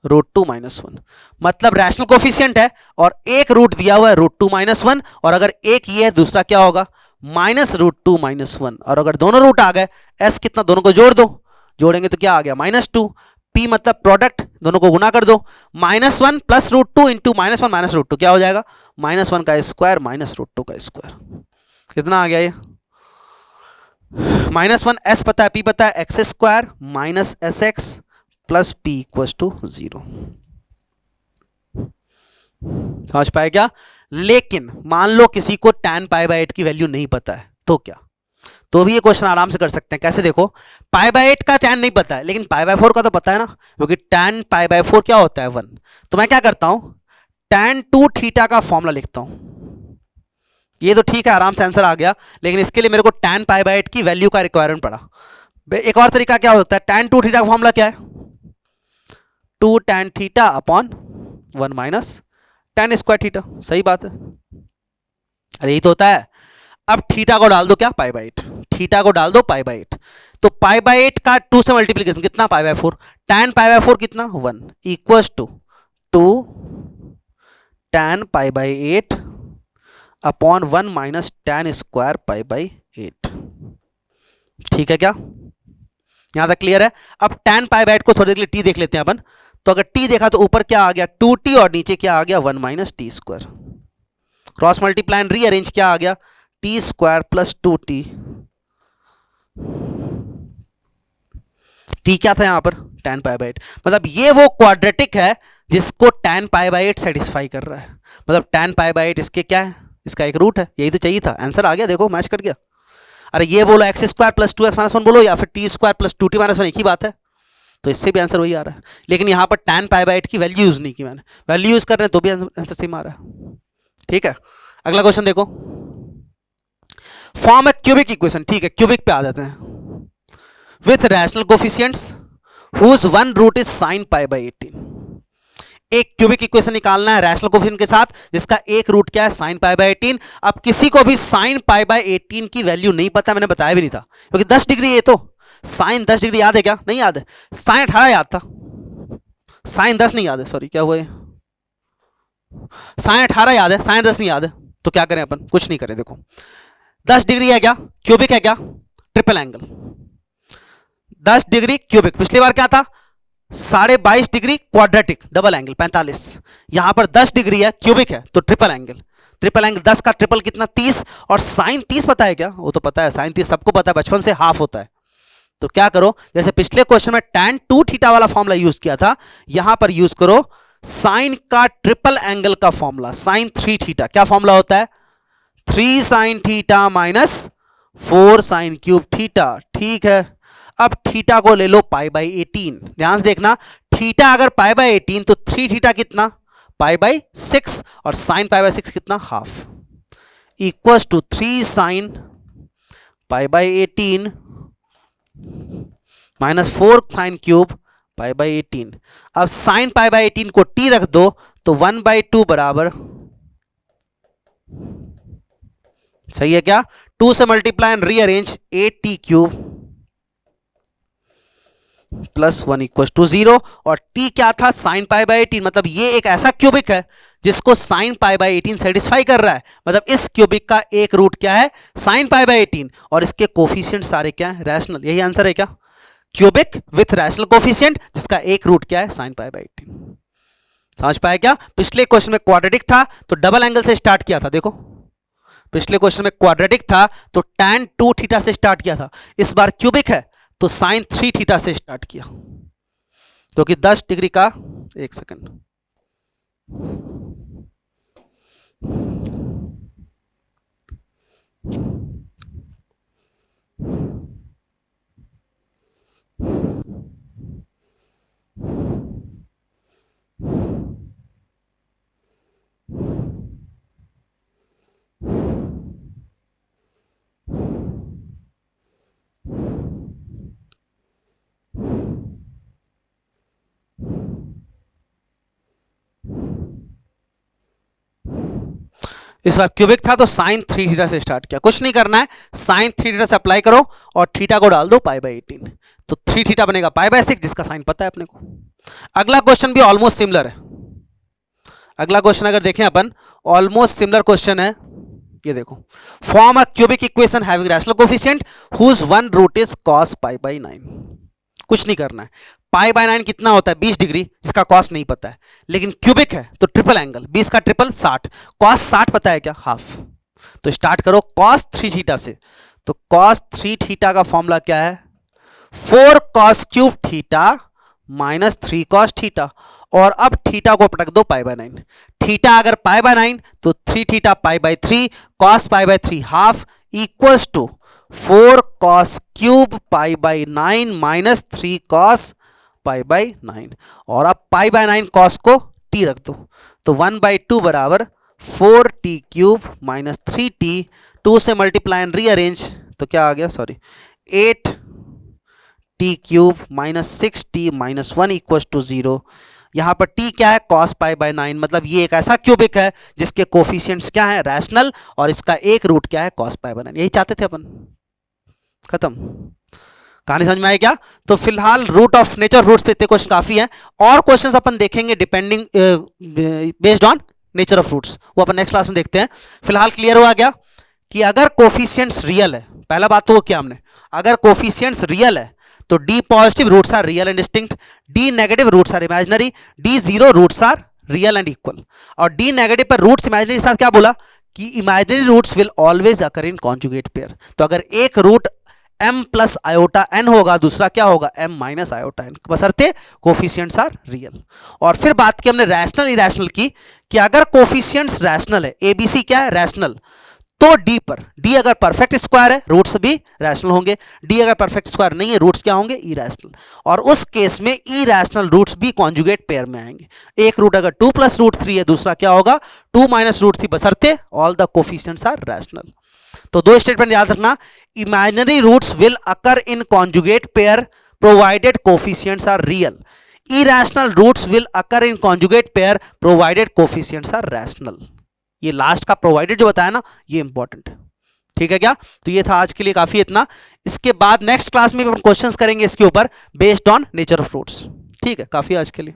S1: रूट 2 माइनस 1। मतलब रैशनल कोफिशिएंट है और एक रूट दिया हुआ है रूट 2 माइनस 1, और अगर एक ये है दूसरा क्या होगा, माइनस रूट 2 माइनस 1। और अगर दोनों रूट आ गए, एस कितना, दोनों को जोड़ दो, जोड़ेंगे तो क्या आ गया माइनस 2। पी मतलब प्रोडक्ट, दोनों को गुना कर दो, minus 1 plus root 2 into minus 1 minus root 2 क्या हो जाएगा, माइनस 1 का स्क्वायर माइनस रूट 2 का स्क्वायर। कितना आ गया ये, माइनस 1 एस पता है, पी पता है, X square minus S X plus P equal to 0। समझ पाए क्या? लेकिन मान लो किसी को tan पाई बाई 8 की वैल्यू नहीं पता है तो क्या, तो भी ये क्वेश्चन आराम से कर सकते हैं। कैसे, देखो पाई बाई 8 का tan नहीं पता है लेकिन पाई बाई 4 का तो पता है ना, क्योंकि tan पाई बाई 4 क्या होता है 1। तो मैं क्या करता हूं, tan 2 थीटा का फॉर्मूला लिखता हूं। ये तो ठीक है, आराम से आंसर आ गया, लेकिन इसके लिए मेरे को tan पाई बाई 8 की वैल्यू का रिक्वायरमेंट पड़ा। एक और तरीका क्या हो सकता है, tan 2 थीटा का फॉर्मूला क्या है, 2 tan theta upon 1 minus tan square theta. सही बात है, अरे यही तो होता है। अब थीटा को डाल दो क्या, पाई बाई 8, थीटा को डाल दो पाई बाई 8, तो पाई बाई 8 का 2 से मल्टीप्लीकेशन कितना, pi by 4, tan pi by 4 कितना 1 equals to 2 tan pi by 8 upon 1 minus tan square pi by 8। ठीक है क्या, यहां तक क्लियर है? अब tan पाई बाई 8 को थोड़ी देर के लिए t देख लेते हैं अपन। तो अगर t देखा तो ऊपर क्या आ गया 2t और नीचे क्या आ गया 1 minus T square. Cross multiply and rearrange क्या आ गया, T square plus 2t। t क्या था यहां पर, tan पाई बाई 8। मतलब ये वो क्वाड्रेटिक है जिसको tan पाई बाई 8 सेटिस्फाई कर रहा है। मतलब tan पाई बाई 8 इसके क्या है, इसका एक रूट है। यही तो चाहिए था, आंसर आ गया, देखो मैच कर गया। अरे ये बोलो x square plus 2x minus 1 बोलो, या फिर T square plus 2t minus 1, एक ही बात है। तो इससे भी आंसर वही आ रहा है, लेकिन यहां पर tan पाई बाई 8 की वैल्यू यूज नहीं की मैंने, वैल्यू यूज कर रहे हैं तो भी आंसर सेम आ रहा है। ठीक है, अगला क्वेश्चन देखो, फॉर्म ए क्यूबिक इक्वेशन। ठीक है, क्यूबिक पे आ जाते हैं। With rational coefficients whose one root is sine pi by 18। एक क्यूबिक इक्वेशन निकालना है रैशनल कोफिशिएंट के साथ जिसका एक रूट क्या है, साइन पाई बाई 18। अब किसी को भी साइन पाई बाई 18 की वैल्यू नहीं पता, मैंने बताया भी नहीं था, क्योंकि 10 डिग्री है। तो साइन 10 डिग्री याद है क्या, नहीं याद है? साइन 18 याद था, साइन 10 नहीं याद है, सॉरी क्या हुआ है, साइन 18 याद है, साइन 10 नहीं याद है। तो क्या करें अपन, कुछ नहीं करें। देखो 10 डिग्री है क्या, क्यूबिक है क्या, ट्रिपल एंगल 10 डिग्री क्यूबिक। पिछली बार क्या था 22.5 डिग्री क्वाड्रेटिक डबल एंगल 45। यहां पर 10 डिग्री है क्यूबिक है तो ट्रिपल एंगल। ट्रिपल एंगल 10 का ट्रिपल कितना 30, और साइन 30 पता है क्या, वो तो पता है, साइन 30 सबको पता है, बचपन से हाफ होता है। तो क्या करो, जैसे पिछले क्वेश्चन में tan 2 थीटा वाला फॉर्मूला यूज किया था, यहां पर यूज करो साइन का ट्रिपल एंगल का फॉर्मूला, साइन 3 थीटा। क्या फॉर्मूला होता है, 3 sine theta minus 4 sine cube theta. ठीक है, अब थीटा को ले लो पाई बाई 18। ध्यान से देखना, थीटा अगर पाई बाई 18 तो 3 थीटा कितना, पाई बाई 6, और साइन पाई बाई 6 कितना, half, equals to 3 sine pi by 18 minus 4 sine cube pi by 18। अब साइन पाई बाई 18 को t रख दो तो 1/2 बराबर, सही है क्या, 2 से multiply and rearrange 8t cube plus 1 equal to 0। और t क्या था, साइन पाई बाई 18, मतलब ये एक ऐसा क्यूबिक है जिसको साइन पाई बाई 18 सेटिस्फाई कर रहा है। मतलब इस क्यूबिक का एक रूट क्या है, साइन पाई बाई 18, और इसके कोफिशिएंट सारे क्या है, रैशनल। यही आंसर है क्या, क्यूबिक विथ रैशनल कोफिशिएंट जिसका एक रूट क्या है, साइन पाई बाई 18। समझ पाए क्या। पिछले क्वेश्चन में क्वाड्रेटिक था तो डबल एंगल से स्टार्ट किया था, देखो पिछले क्वेश्चन में क्वाड्रेटिक था तो tan 2 थीटा से स्टार्ट किया था। इस बार क्यूबिक है तो sin 3 थीटा से स्टार्ट किया, क्योंकि 10 डिग्री का, एक सेकंड, इस बार क्यूबिक था तो साइन 3 थीटा से स्टार्ट किया। कुछ नहीं करना है, साइन 3 थीटा से अप्लाई करो और थीटा को डाल दो पाई बाई 18, तो 3 थीटा बनेगा पाई बाई 6, जिसका साइन पता है अपने को। अगला क्वेश्चन भी ऑलमोस्ट सिमिलर है। अगला क्वेश्चन अगर देखें अपन, ऑलमोस्ट सिमिलर क्वेश्चन है। ये देखो, form a cubic equation having rational coefficient whose one root is cos pi by 9। कुछ नहीं करना है, पाई बाई 9 कितना होता है, 20 डिग्री, जिसका कॉस नहीं पता है। लेकिन क्यूबिक है तो ट्रिपल एंगल, 20 का ट्रिपल 60, कॉस 60 पता है क्या, हाफ। तो स्टार्ट करो cos 3 थीटा से, तो cos 3 थीटा का फॉर्मूला क्या है, 4 cos cube theta minus 3 cos theta. और अब थीटा को पटक दो पाई बाई 9, थीटा अगर पाई बाई 9 तो 3 theta pi by 3, cos pi by 3 half equals to 4 cos cube pi by 9 minus 3 cos pi by 9। और अब पाई बाई 9 cos को t रख दो, तो 1/2 बराबर 4t क्यूब माइनस 3t, 2 से मल्टीप्लाई एंड रीअरेंज तो क्या आ गया, sorry 8t cube minus 6t minus 1 equal to 0। यहां पर t क्या है, cos पाई बाई 9, मतलब ये एक ऐसा क्यूबिक है जिसके कोफिशिएंट्स क्या है, रैशनल, और इसका एक रूट क्या है, cos पाई बाई 9। यही चाहते थे अपन। खत्म, कहानी समझ में आई क्या। तो फिलहाल रूट ऑफ नेचर रूट्स पे इतने क्वेश्चन काफी हैं, और क्वेश्चंस अपन देखेंगे depending based on nature of roots, वो अपन नेक्स्ट क्लास में देखते हैं। फिलहाल क्लियर हुआ क्या कि अगर कोफिशिएंट्स रियल है, पहला बात तो वो क्या हमने, अगर कोफिशिएंट्स रियल है तो D positive roots are real and distinct, D negative roots are imaginary, D zero roots are real and equal. और डी नेगेटिव पर रूट्स इमेजिनरी के साथ क्या बोला कि imaginary roots will always occur in conjugate pair. तो अगर एक root m plus iota n होगा, दूसरा क्या होगा, m माइनस आयोटा n, बशर्ते कोफिशिएंट्स आर रियल। और फिर बात की हमने रैशनल इरेशनल की, कि अगर कोफिशिएंट्स रैशनल है, abc क्या है, रैशनल, तो d पर, d अगर परफेक्ट स्क्वायर है रूट्स भी रैशनल होंगे, d अगर परफेक्ट स्क्वायर नहीं है रूट्स क्या होंगे, इरेशनल। और उस केस में इरेशनल रूट्स भी कॉन्जुगेट पेयर में आएंगे। एक रूट अगर 2 प्लस रूट 3 है, दूसरा क्या होगा 2 माइनस रूट 3, बशर्ते all the coefficients are rational. तो दो स्टेटमेंट याद रखना, imaginary roots will occur in conjugate pair provided coefficients are real, irrational roots will occur in conjugate pair provided coefficients are rational. ये लास्ट का provided जो बताया ना, ये इंपॉर्टेंट है, ठीक है क्या। तो ये था आज के लिए काफी इतना। इसके बाद नेक्स्ट क्लास में हम क्वेश्चंस करेंगे इसके ऊपर based on nature of roots, ठीक है। काफी आज के लिए।